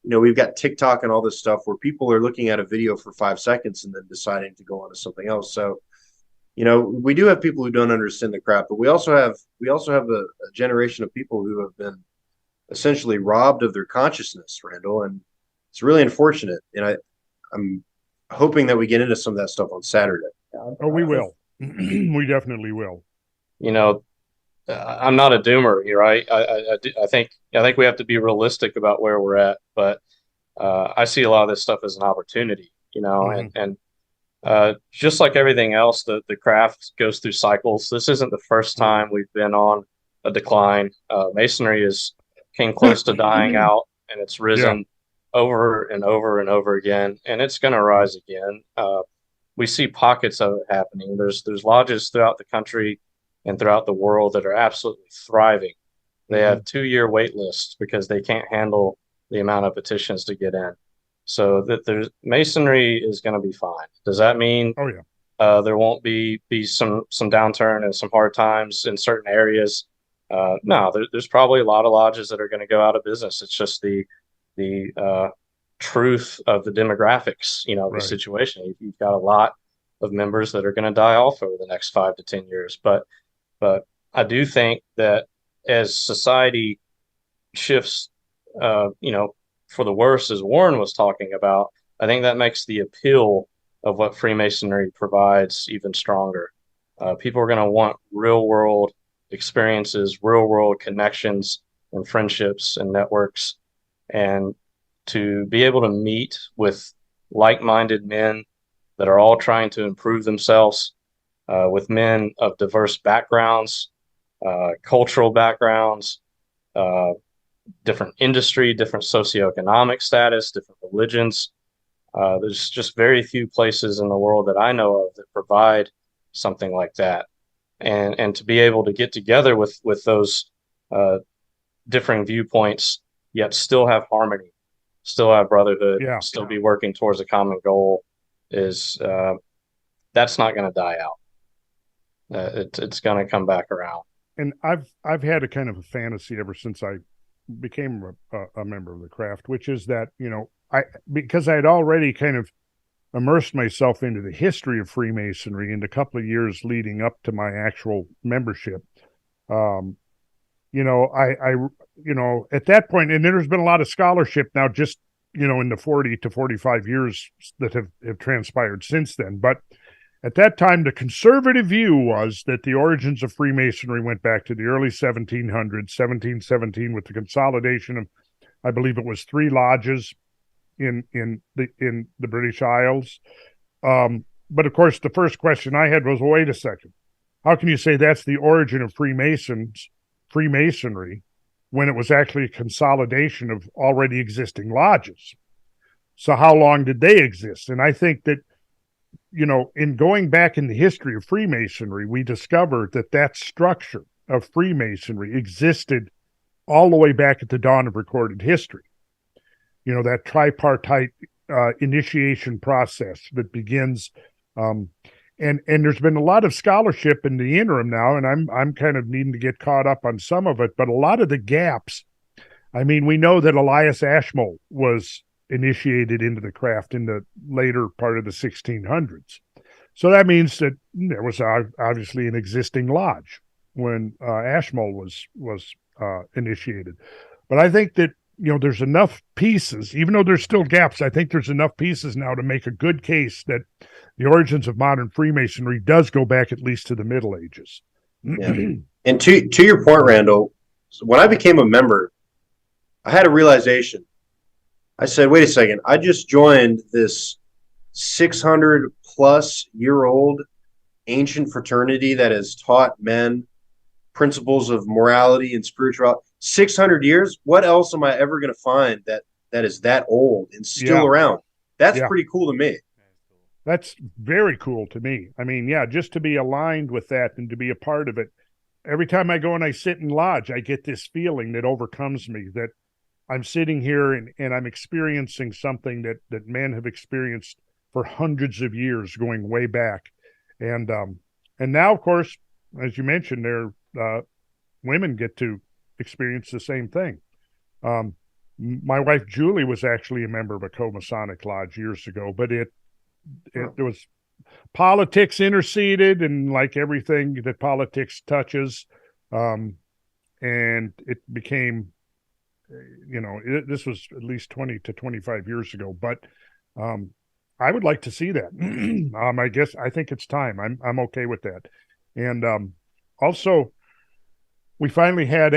we've got TikTok and all this stuff where people are looking at a video for 5 seconds and then deciding to go on to something else. So, we do have people who don't understand the craft, but we also have a generation of people who have been essentially robbed of their consciousness, Randall, and it's really unfortunate. And I'm hoping that we get into some of that stuff on Saturday. Oh, we will. We definitely will. I'm not a doomer, right? I think we have to be realistic about where we're at, but I see a lot of this stuff as an opportunity, and just like everything else, the craft goes through cycles. This isn't the first time we've been on a decline. Masonry came close to dying out, and it's risen over and over and over again, and it's going to rise again. We see pockets of it happening. There's lodges throughout the country and throughout the world that are absolutely thriving. They have 2-year wait lists because they can't handle the amount of petitions to get in. So that Masonry is going to be fine. Does that mean there won't be some downturn and some hard times in certain areas? No, there's probably a lot of lodges that are going to go out of business. It's just the truth of the demographics, the situation. You've got a lot of members that are going to die off over the next 5 to 10 years. But I do think that as society shifts, for the worse, as Warren was talking about, I think that makes the appeal of what Freemasonry provides even stronger. People are going to want real world experiences, real world connections and friendships and networks, and to be able to meet with like-minded men that are all trying to improve themselves, with men of diverse backgrounds, cultural backgrounds, different industry, different socioeconomic status, different religions. There's just very few places in the world that I know of that provide something like that. And to be able to get together with those differing viewpoints, yet still have harmony, still have brotherhood, still be working towards a common goal, is that's not going to die out. It's going to come back around. And I've had a kind of a fantasy ever since I became a member of the craft, which is that, because I had already kind of immersed myself into the history of Freemasonry in the couple of years leading up to my actual membership. I at that point, and there's been a lot of scholarship now just, in the 40 to 45 years that have transpired since then. But at that time, the conservative view was that the origins of Freemasonry went back to the early 1700s, 1717, with the consolidation of, I believe it was 3 lodges in the British Isles. But of course, the first question I had was, well, wait a second. How can you say that's the origin of Freemasonry when it was actually a consolidation of already existing lodges? So how long did they exist? And I think that, in going back in the history of Freemasonry, we discovered that structure of Freemasonry existed all the way back at the dawn of recorded history. That tripartite initiation process that begins, and there's been a lot of scholarship in the interim now, and I'm kind of needing to get caught up on some of it, but a lot of the gaps. I mean, we know that Elias Ashmole was initiated into the craft in the later part of the 1600s. So that means that there was obviously an existing lodge when Ashmole was initiated. But I think that, there's enough pieces, even though there's still gaps, I think there's enough pieces now to make a good case that the origins of modern Freemasonry does go back at least to the Middle Ages. Yeah. And to your point, Randall, when I became a member, I had a realization. I said, wait a second, I just joined this 600-plus-year-old ancient fraternity that has taught men principles of morality and spirituality. 600 years? What else am I ever going to find that is that old and still around? That's pretty cool to me. That's very cool to me. I mean, yeah, just to be aligned with that and to be a part of it. Every time I go and I sit in lodge, I get this feeling that overcomes me, that I'm sitting here and I'm experiencing something that men have experienced for hundreds of years, going way back. And now, of course, as you mentioned, women get to experience the same thing. My wife Julie was actually a member of a co-Masonic lodge years ago, but it was politics interceded, and like everything that politics touches, and it became, this was at least 20 to 25 years ago, but I would like to see that. I think it's time. I'm okay with that. And also, we finally had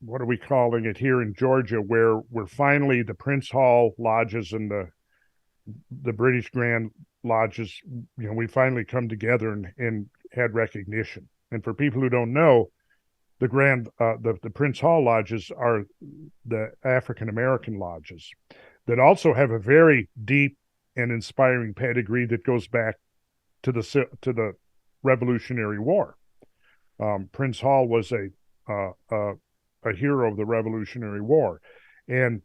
what are we calling it here in Georgia, where we're finally, the Prince Hall lodges and the British Grand lodges, we finally come together and had recognition. And for people who don't know, the Prince Hall lodges are the African American lodges that also have a very deep and inspiring pedigree that goes back to the Revolutionary War. Prince Hall was a hero of the Revolutionary War, and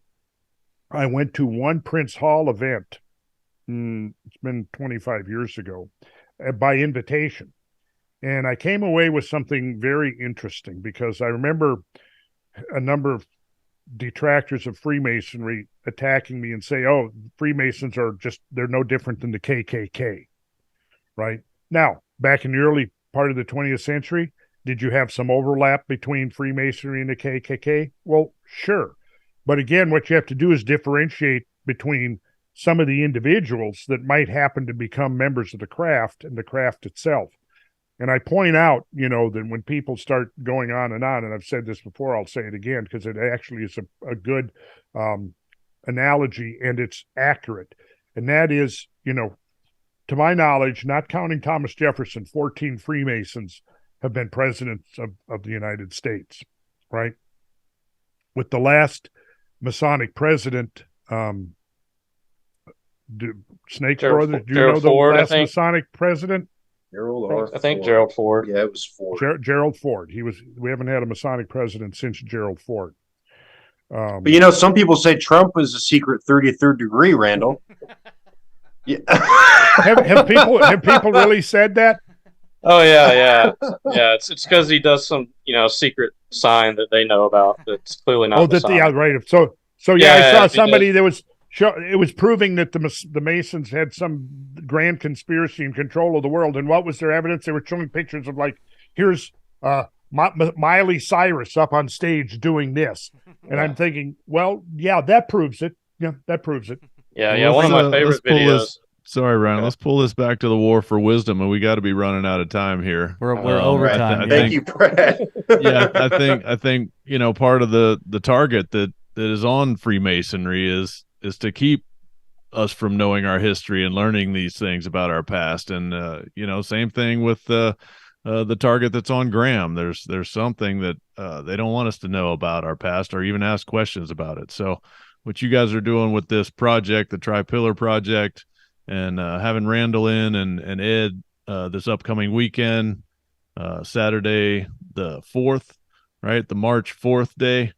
I went to one Prince Hall event. It's been 25 years ago, by invitation. And I came away with something very interesting, because I remember a number of detractors of Freemasonry attacking me and say, oh, Freemasons they're no different than the KKK, right? Now, back in the early part of the 20th century, did you have some overlap between Freemasonry and the KKK? Well, sure. But again, what you have to do is differentiate between some of the individuals that might happen to become members of the craft and the craft itself. And I point out, that when people start going on, and I've said this before, I'll say it again, because it actually is a good analogy, and it's accurate. And that is, to my knowledge, not counting Thomas Jefferson, 14 Freemasons have been presidents of the United States, right? With the last Masonic president, Snake Brothers, do you know the last Masonic president? I think Gerald Ford. Yeah, it was Ford. Gerald Ford. We haven't had a Masonic president since Gerald Ford. But some people say Trump is a secret 33rd degree, Randall. Yeah. have people really said that? Oh yeah. It's because he does some secret sign that they know about that's clearly not. Right. So I saw somebody that was. It was proving that the Masons had some grand conspiracy and control of the world. And what was their evidence? They were showing pictures of, like, here's Miley Cyrus up on stage doing this. And I'm thinking, well, yeah, that proves it. Yeah, that proves it. Yeah, one of my favorite videos. Sorry, Ryan. Let's pull this back to the War for Wisdom, and we got to be running out of time here. We're over time. Thank you, Brad. Yeah, I think part of the target that is on Freemasonry is to keep us from knowing our history and learning these things about our past. And same thing with the target that's on Graham. There's something that they don't want us to know about our past or even ask questions about it. So what you guys are doing with this project, the Tri-Pillar Project, and having Randall in and Ed this upcoming weekend, Saturday the 4th, right? The March 4th day.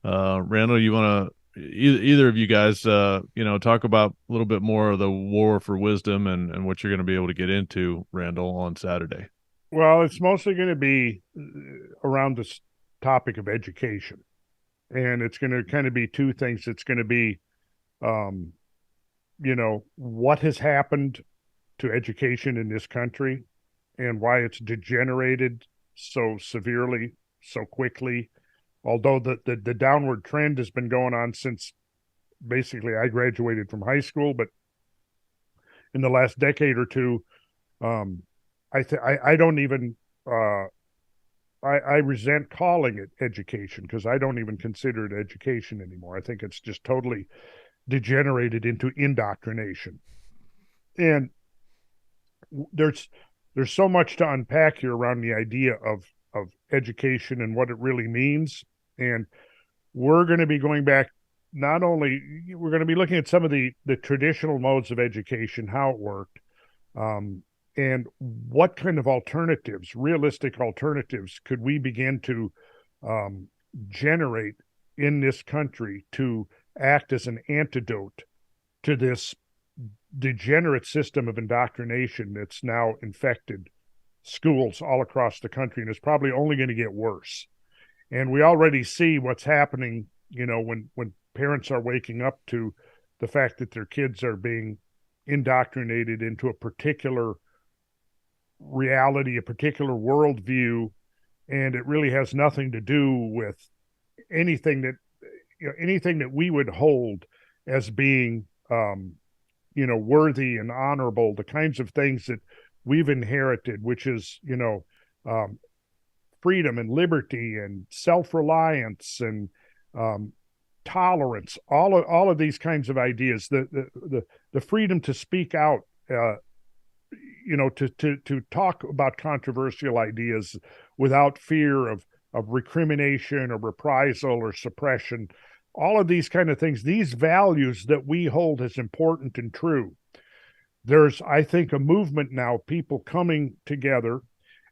Randall, you want to either of you guys, talk about a little bit more of the War for Wisdom and what you're going to be able to get into, Randall, on Saturday? Well, it's mostly going to be around this topic of education. And it's going to kind of be two things. It's going to be, what has happened to education in this country and why it's degenerated so severely, so quickly. Although the downward trend has been going on since basically I graduated from high school, but in the last decade or two, I don't even I resent calling it education, because I don't even consider it education anymore. I think it's just totally degenerated into indoctrination, and there's so much to unpack here around the idea of education and what it really means. And we're going to be going back not only we're going to be looking at some of the traditional modes of education, how it worked, and what kind of alternatives, realistic alternatives, could we begin to generate in this country to act as an antidote to this degenerate system of indoctrination that's now infected schools all across the country, and it's probably only going to get worse. And we already see what's happening, when parents are waking up to the fact that their kids are being indoctrinated into a particular reality, a particular worldview, and it really has nothing to do with anything that we would hold as being worthy and honorable, the kinds of things that we've inherited, which is freedom and liberty and self-reliance and tolerance, all of these kinds of ideas, the freedom to speak out, to talk about controversial ideas without fear of recrimination or reprisal or suppression, all of these kind of things, these values that we hold as important and true. There's, I think, a movement now, people coming together.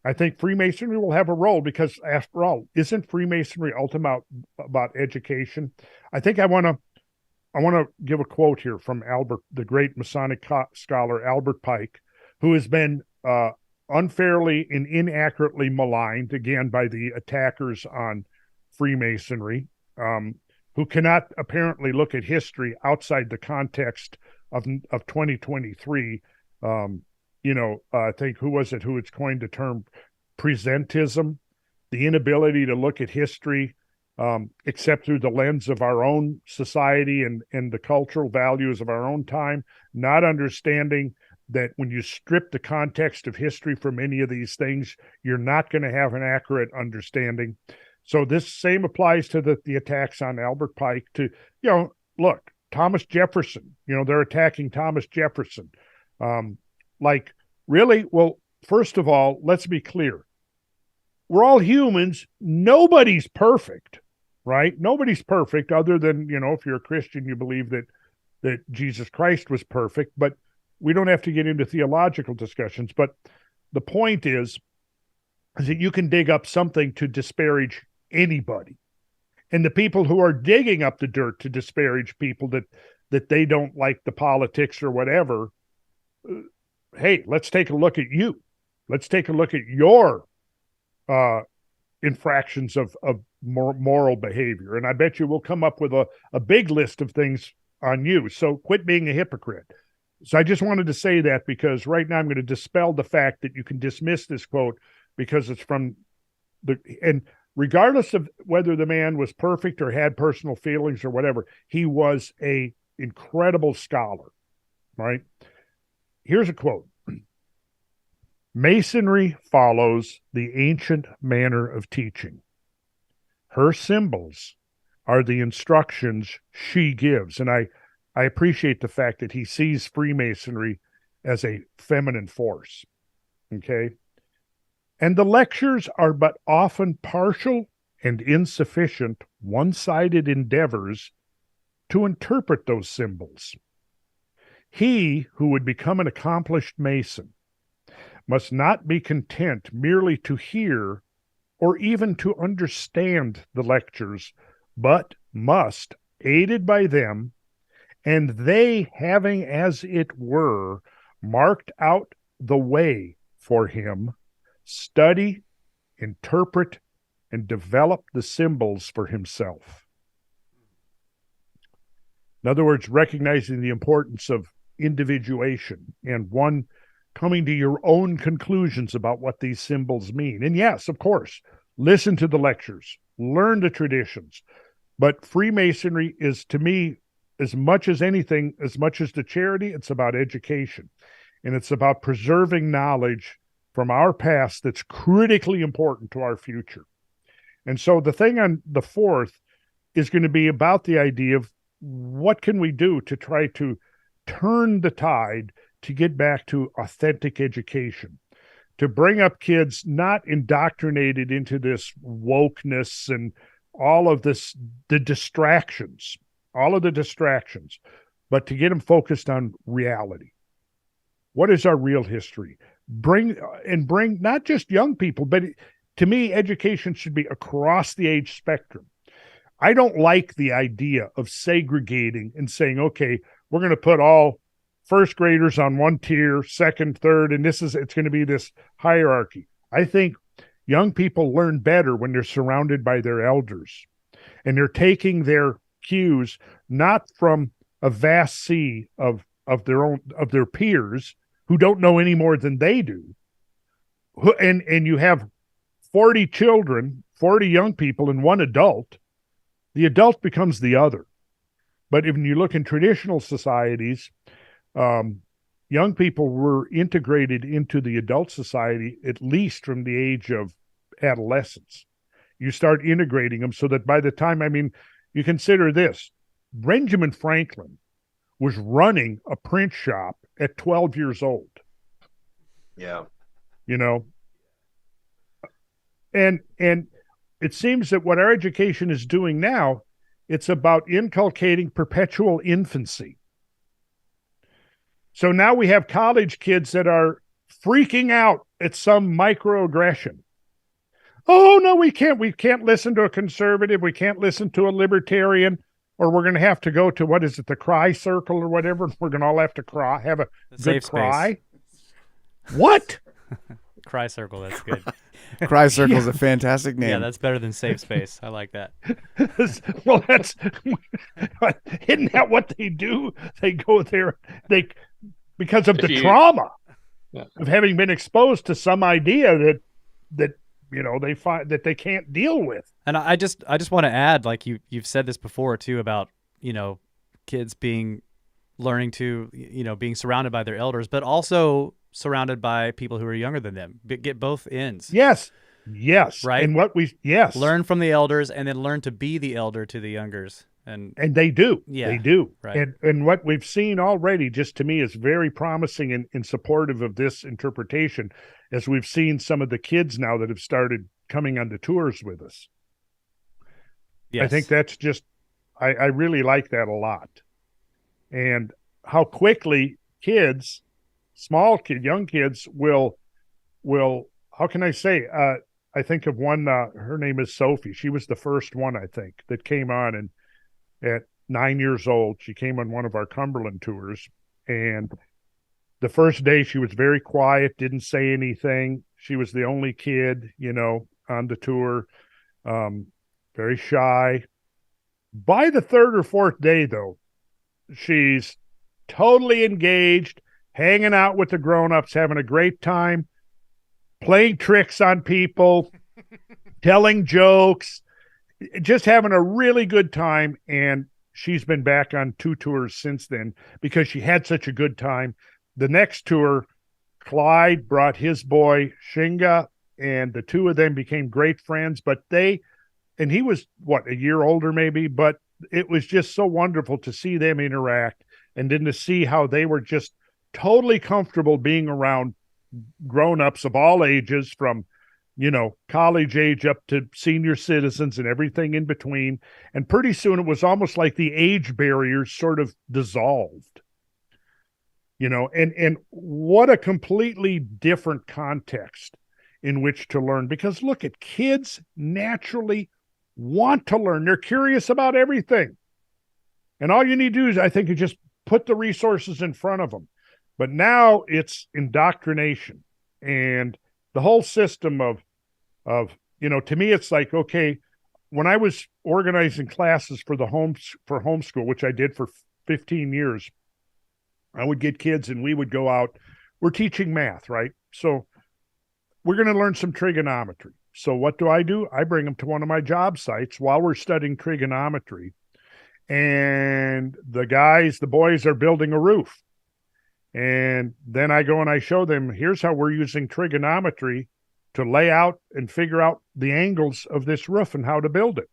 I think Freemasonry will have a role because, after all, isn't Freemasonry ultimately about education? I think I want to give a quote here from the great Masonic scholar Albert Pike, who has been unfairly and inaccurately maligned, again, by the attackers on Freemasonry, who cannot apparently look at history outside the context of 2023. I think, who it's coined the term presentism, the inability to look at history except through the lens of our own society and the cultural values of our own time, not understanding that when you strip the context of history from any of these things, you're not going to have an accurate understanding. So this same applies to the attacks on Albert Pike. To, look, Thomas Jefferson, they're attacking Thomas Jefferson. Really? Well, first of all, let's be clear. We're all humans. Nobody's perfect, right? Nobody's perfect other than, if you're a Christian, you believe that Jesus Christ was perfect, but we don't have to get into theological discussions. But the point is that you can dig up something to disparage anybody. And the people who are digging up the dirt to disparage people that they don't like the politics or whatever, hey, let's take a look at you. Let's take a look at your infractions of moral behavior. And I bet you we'll come up with a big list of things on you. So quit being a hypocrite. So I just wanted to say that because right now I'm going to dispel the fact that you can dismiss this quote because it's from and regardless of whether the man was perfect or had personal feelings or whatever, he was a incredible scholar, right? Here's a quote. Masonry follows the ancient manner of teaching. Her symbols are the instructions she gives. And I appreciate the fact that he sees Freemasonry as a feminine force, okay? And the lectures are but often partial and insufficient, one-sided endeavors to interpret those symbols. He who would become an accomplished Mason must not be content merely to hear or even to understand the lectures, but must, aided by them, and they having, as it were, marked out the way for him, study, interpret, and develop the symbols for himself. In other words, recognizing the importance of individuation and one coming to your own conclusions about what these symbols mean. And yes, of course, listen to the lectures, learn the traditions. But Freemasonry is, to me, as much as anything, as much as the charity, it's about education. And it's about preserving knowledge from our past that's critically important to our future. And so the thing on the 4th is going to be about the idea of what can we do to try to turn the tide to get back to authentic education, to bring up kids not indoctrinated into this wokeness and all of this, the distractions. all of the distractions, but to get them focused on reality. What is our real history? Bring not just young people, but to me, education should be across the age spectrum. I don't like the idea of segregating and saying, okay, we're going to put all first graders on one tier, second, third, and it's going to be this hierarchy. I think young people learn better when they're surrounded by their elders and they're taking their cues not from a vast sea of their peers who don't know any more than they do. And you have 40 children, 40 young people, and one adult. The adult becomes the other. But if you look in traditional societies, young people were integrated into the adult society at least from the age of adolescence. You start integrating them so that by the time, you consider this, Benjamin Franklin was running a print shop at 12 years old. Yeah. And it seems that what our education is doing now, it's about inculcating perpetual infancy. So now we have college kids that are freaking out at some microaggression. Oh, no, we can't. We can't listen to a conservative. We can't listen to a libertarian, or we're going to have to go to, what is it, the cry circle or whatever. We're going to all have to cry, have a good cry. What? Cry circle, that's good. Cry circle is a fantastic name. Yeah, that's better than safe space. I like that. Well, isn't that what they do? They go there, because of the trauma of having been exposed to some idea that they find that they can't deal with. And I just want to add, like you've said this before too, about kids learning to being surrounded by their elders, but also surrounded by people who are younger than them. Get both ends. Yes. Right. And learn from the elders, and then learn to be the elder to the youngers. And they do. Yeah, they do. Right. And what we've seen already, just to me, is very promising and supportive of this interpretation, as we've seen some of the kids now that have started coming on the tours with us. Yes. I think that's just, I really like that a lot. And how quickly kids, young kids will, how can I say, I think of one, her name is Sophie. She was the first one, I think, that came on, and at 9 years old, she came on one of our Cumberland tours, and the first day she was very quiet, didn't say anything. She was the only kid, on the tour, very shy. By the third or fourth day, though, she's totally engaged, hanging out with the grown-ups, having a great time, playing tricks on people, telling jokes, just having a really good time. And she's been back on 2 tours since then because she had such a good time. The next tour, Clyde brought his boy Shinga, and the two of them became great friends. But and he was, a year older maybe, but it was just so wonderful to see them interact, and then to see how they were just totally comfortable being around grown-ups of all ages, from college age up to senior citizens and everything in between. And pretty soon it was almost like the age barriers sort of dissolved, and what a completely different context in which to learn. Because look, at kids naturally want to learn. They're curious about everything. And all you need to do is, I think, is just put the resources in front of them. But now it's indoctrination, and the whole system of to me, it's like, okay, when I was organizing classes for homeschool, which I did for 15 years, I would get kids and we would go out. We're teaching math, right? So we're going to learn some trigonometry. So what do? I bring them to one of my job sites while we're studying trigonometry, and the boys are building a roof. And then I go and I show them, here's how we're using trigonometry to lay out and figure out the angles of this roof and how to build it.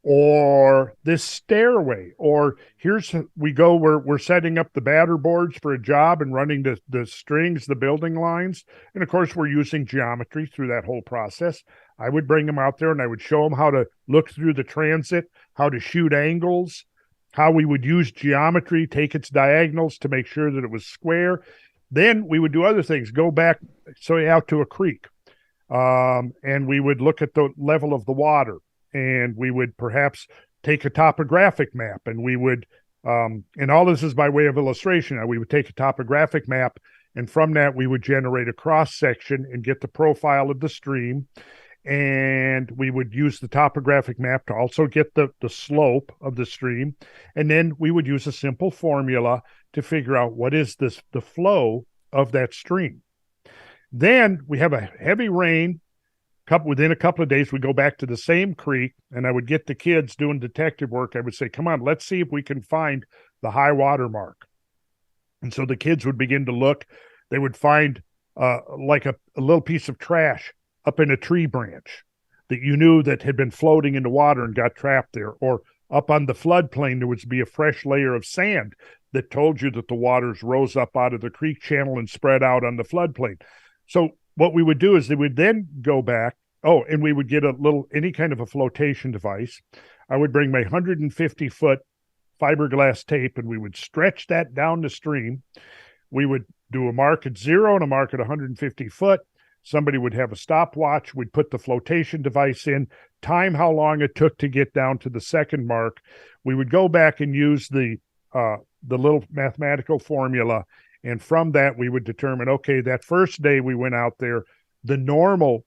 Or this stairway, or we're setting up the batter boards for a job and running the strings, the building lines. And of course, we're using geometry through that whole process. I would bring them out there and I would show them how to look through the transit, how to shoot angles, how we would use geometry, take its diagonals to make sure that it was square. Then we would do other things, go back, say, out to a creek, and we would look at the level of the water, and we would perhaps take a topographic map, and we would, and all this is by way of illustration. We would take a topographic map, and from that we would generate a cross section and get the profile of the stream. And we would use the topographic map to also get the slope of the stream. And then we would use a simple formula to figure out what is the flow of that stream. Then we have a heavy rain. Within a couple of days, we go back to the same creek, and I would get the kids doing detective work. I would say, come on, let's see if we can find the high water mark. And so the kids would begin to look. They would find like a little piece of trash up in a tree branch that you knew that had been floating in the water and got trapped there. Or up on the floodplain, there would be a fresh layer of sand that told you that the waters rose up out of the creek channel and spread out on the floodplain. So what we would do is they would then go back. Oh, and we would get any kind of a flotation device. I would bring my 150-foot fiberglass tape, and we would stretch that down the stream. We would do a mark at 0 and a mark at 150 foot. Somebody would have a stopwatch. We'd put the flotation device in, time how long it took to get down to the second mark. We would go back and use the little mathematical formula, and from that we would determine, okay, that first day we went out there, the normal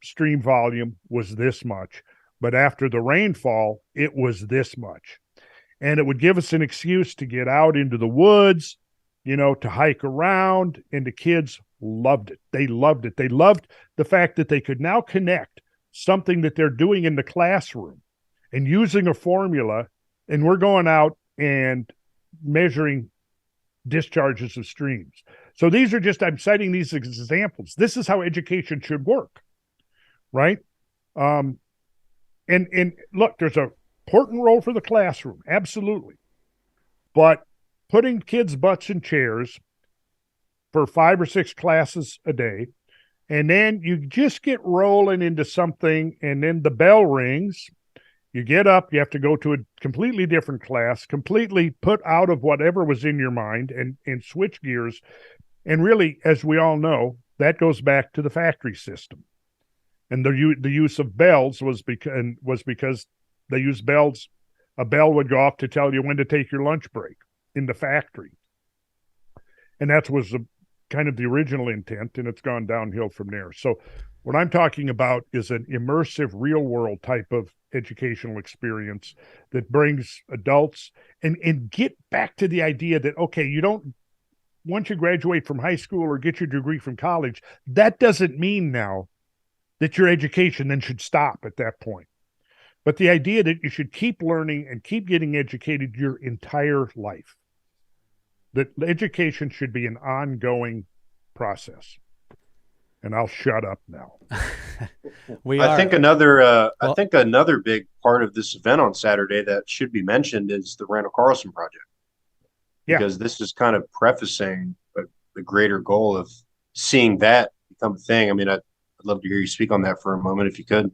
stream volume was this much, but after the rainfall, it was this much. And it would give us an excuse to get out into the woods, to hike around, and the kids loved it. They loved it. They loved the fact that they could now connect something that they're doing in the classroom and using a formula, and we're going out and measuring discharges of streams. So these are I'm citing these as examples. This is how education should work, right? And look, there's an important role for the classroom, absolutely. But putting kids' butts in chairs for 5 or 6 classes a day, and then you just get rolling into something, and then the bell rings, you get up, you have to go to a completely different class, completely put out of whatever was in your mind and switch gears. And really, as we all know, that goes back to the factory system. And the use of bells was because they used bells. A bell would go off to tell you when to take your lunch break in the factory. And that was kind of the original intent, and it's gone downhill from there. So what I'm talking about is an immersive, real-world type of educational experience that brings adults and get back to the idea that, okay, once you graduate from high school or get your degree from college, that doesn't mean now that your education then should stop at that point. But the idea that you should keep learning and keep getting educated your entire life. That education should be an ongoing process. And I'll shut up now. I think another big part of this event on Saturday that should be mentioned is the Randall Carlson project. Yeah. Because this is kind of prefacing the greater goal of seeing that become a thing. I mean, I'd love to hear you speak on that for a moment, if you could.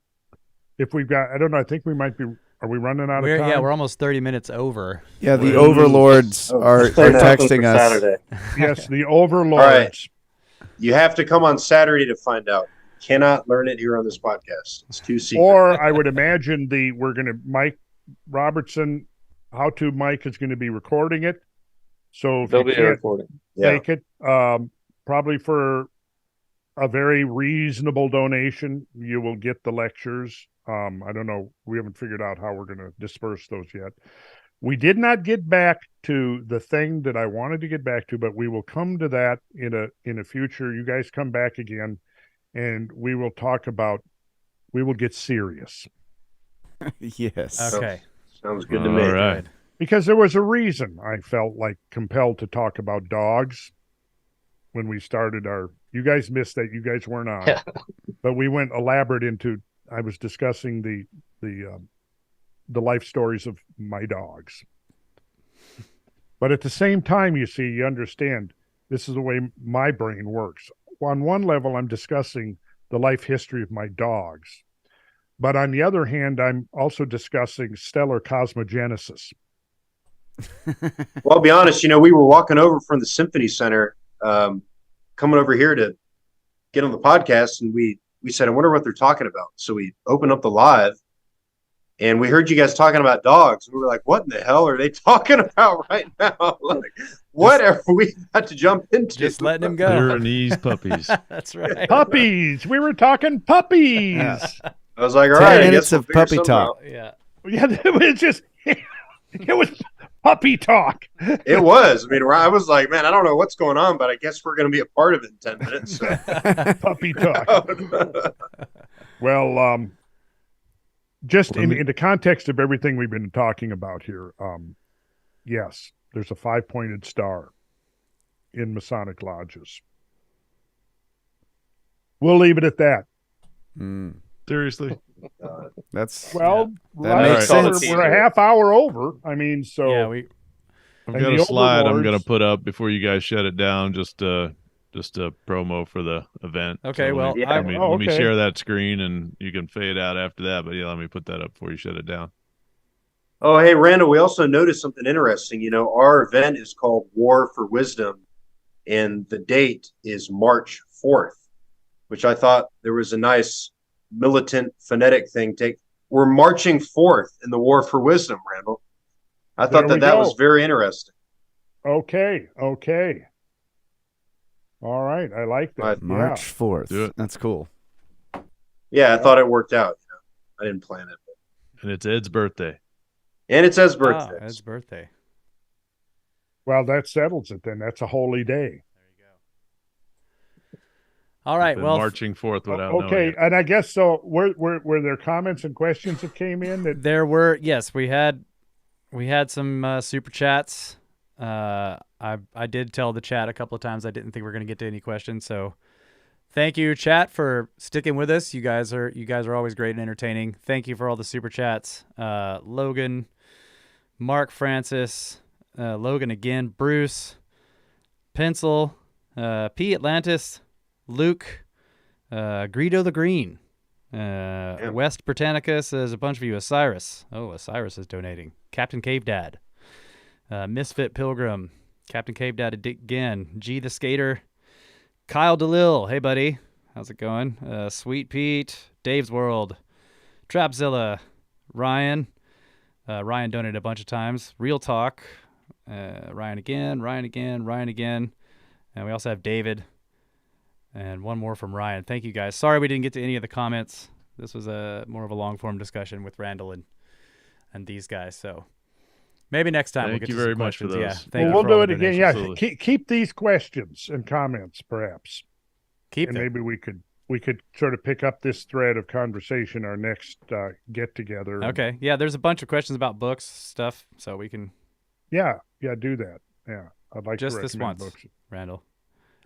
If we've got, I don't know, I think we might be, are we running out of time? Yeah, we're almost 30 minutes over. Yeah, the overlords are texting us. Saturday. Yes, the overlords. All right. You have to come on Saturday to find out. Cannot learn it here on this podcast. It's too secret. Or I would imagine Mike Robertson, How To Mike is going to be recording it. So if There'll you be a recording. take it, probably for a very reasonable donation, you will get the lectures. I don't know. We haven't figured out how we're going to disperse those yet. We did not get back to the thing that I wanted to get back to, but we will come to that in a future. You guys come back again, and we will get serious. Yes. Okay. Sounds good to me. All right. Because there was a reason I felt like compelled to talk about dogs when we started you guys missed that. You guys weren't on. Yeah. But we went elaborate I was discussing the life stories of my dogs. But at the same time, you understand, this is the way my brain works. On one level, I'm discussing the life history of my dogs. But on the other hand, I'm also discussing stellar cosmogenesis. Well, I'll be honest. We were walking over from the Symphony Center, coming over here to get on the podcast, and we said, I wonder what they're talking about. So we opened up the live, and we heard you guys talking about dogs. We were like, what in the hell are they talking about right now? Like, what are we about to jump into? Just letting him go. Pyrenees puppies. That's right. Puppies. We were talking puppies. Yeah. I was like, all 10 right, I minutes guess we'll of figure puppy something talk. out. Yeah. Yeah, it was puppy talk. It was. I mean, I was like, man, I don't know what's going on, but I guess we're going to be a part of it in 10 minutes. So. Puppy talk. Well, just in the context of everything we've been talking about here, yes, there's a 5-pointed star in Masonic lodges. We'll leave it at that. Seriously? That's Well, that right, makes sense. we're a half hour over. I mean, so Yeah, I've And got the a slide I'm overlords- going to put up before you guys shut it down. Just a promo for the event. Okay, So well, Yeah. let me, Oh, let me okay. share that screen and you can fade out after that. But yeah, let me put that up before you shut it down. Oh, hey, Randall, we also noticed something interesting. Our event is called War for Wisdom, and the date is March 4th, which I thought there was a nice militant phonetic thing. We're marching forth in the War for Wisdom, Randall. I thought There we that go. was very interesting. okay. All right, I like that. March 4th. Do it. That's cool. Yeah, I thought it worked out. I didn't plan it. And it's Ed's birthday. And it's Ed's Oh, birthday. Ed's birthday. Well, that settles it then. That's a holy day. There you go. All right. Been Well, marching forth without Okay, knowing it. and I guess so. Were there comments and questions that came in? That there were, yes, we had some super chats. I did tell the chat a couple of times I didn't think we were going to get to any questions. So thank you, chat, for sticking with us. You guys are always great and entertaining. Thank you for all the super chats. Logan, Mark Francis, Logan again, Bruce, Pencil, P Atlantis, Luke, Greedo the Green, West Britannica says a bunch of you. Osiris. Oh, Osiris is donating. Captain Cave Dad, Misfit Pilgrim, Captain Cave Dad again, G the Skater, Kyle DeLille. Hey, buddy. How's it going? Sweet Pete, Dave's World, Trapzilla, Ryan. Ryan donated a bunch of times. Real Talk, Ryan again. And we also have David. And one more from Ryan. Thank you, guys. Sorry we didn't get to any of the comments. This was more of a long-form discussion with Randall and these guys. So maybe next time we'll Thank get you to very some much for questions. Yeah, those. thank you we'll for do all it the again. donations. Yeah, Absolutely. keep these questions and comments, perhaps, Keep and them. maybe we could sort of pick up this thread of conversation our next get together. Okay. Yeah, there's a bunch of questions about books stuff, so we can Yeah, do that. Yeah, I'd like just to this recommend once, books. Randall.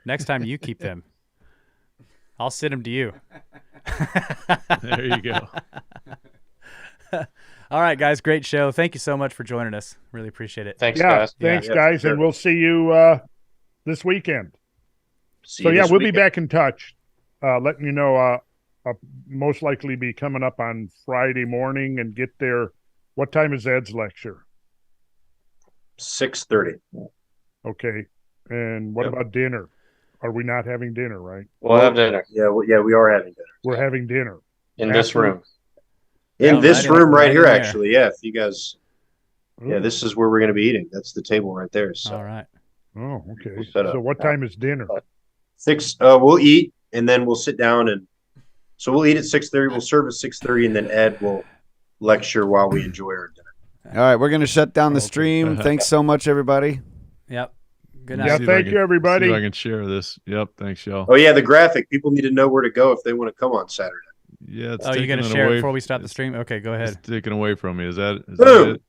Next time you keep them. I'll send them to you. There you go. All right, guys. Great show. Thank you so much for joining us. Really appreciate it. Thanks, Yeah, guys. thanks, Yeah, guys, sure. and we'll see you this weekend. See So you yeah, this we'll be weekend. back in touch, letting you know. I'll most likely be coming up on Friday morning and get there. What time is Ed's lecture? 6:30. Okay, and what Yep. about dinner? Are we not having dinner? Right, We'll have dinner Yeah, we are having dinner we're having dinner. in this After- room. in Oh, this right room right in here. there. Actually, yeah. If you guys, yeah, Ooh. this is where we're going to be eating. That's the table right there. So All right. Oh, okay. We'll set up. So what time is dinner? 6. We'll eat and then we'll sit down and so we'll eat at 6:30. We'll serve at 6:30, and then Ed will lecture while we enjoy our dinner. All right, we're going to shut down the Okay. stream. Thanks so much, everybody. Yep. Good Yeah, night. See if I thank can- you, everybody. See if I can share this. Yep. Thanks, y'all. Oh yeah, the graphic. People need to know where to go if they want to come on Saturday. Yeah. It's Oh, you're taking gonna it share it away- before we stop the it's- stream? Okay, go ahead. It's taken away from me. Is that Boom. it?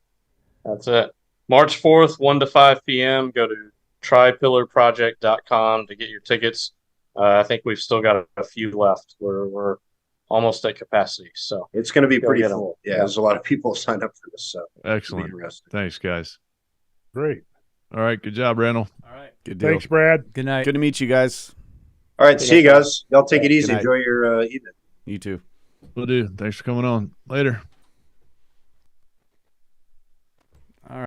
That's it. March 4th, 1 to 5 p.m. Go to trypillarproject.com to get your tickets. I think we've still got a few left. We're almost at capacity. So It's going to be Go pretty get 'em. full. Yeah, Yeah. there's a lot of people signed up for this, so it'll be Excellent. interesting. Thanks, guys. Great. All right. Good job, Randall. All right. Good deal. Thanks, Brad. Good night. Good to meet you guys. All right, see you guys. Y'all take it easy. night. Enjoy your evening. You too. Will do. Thanks for coming on. Later.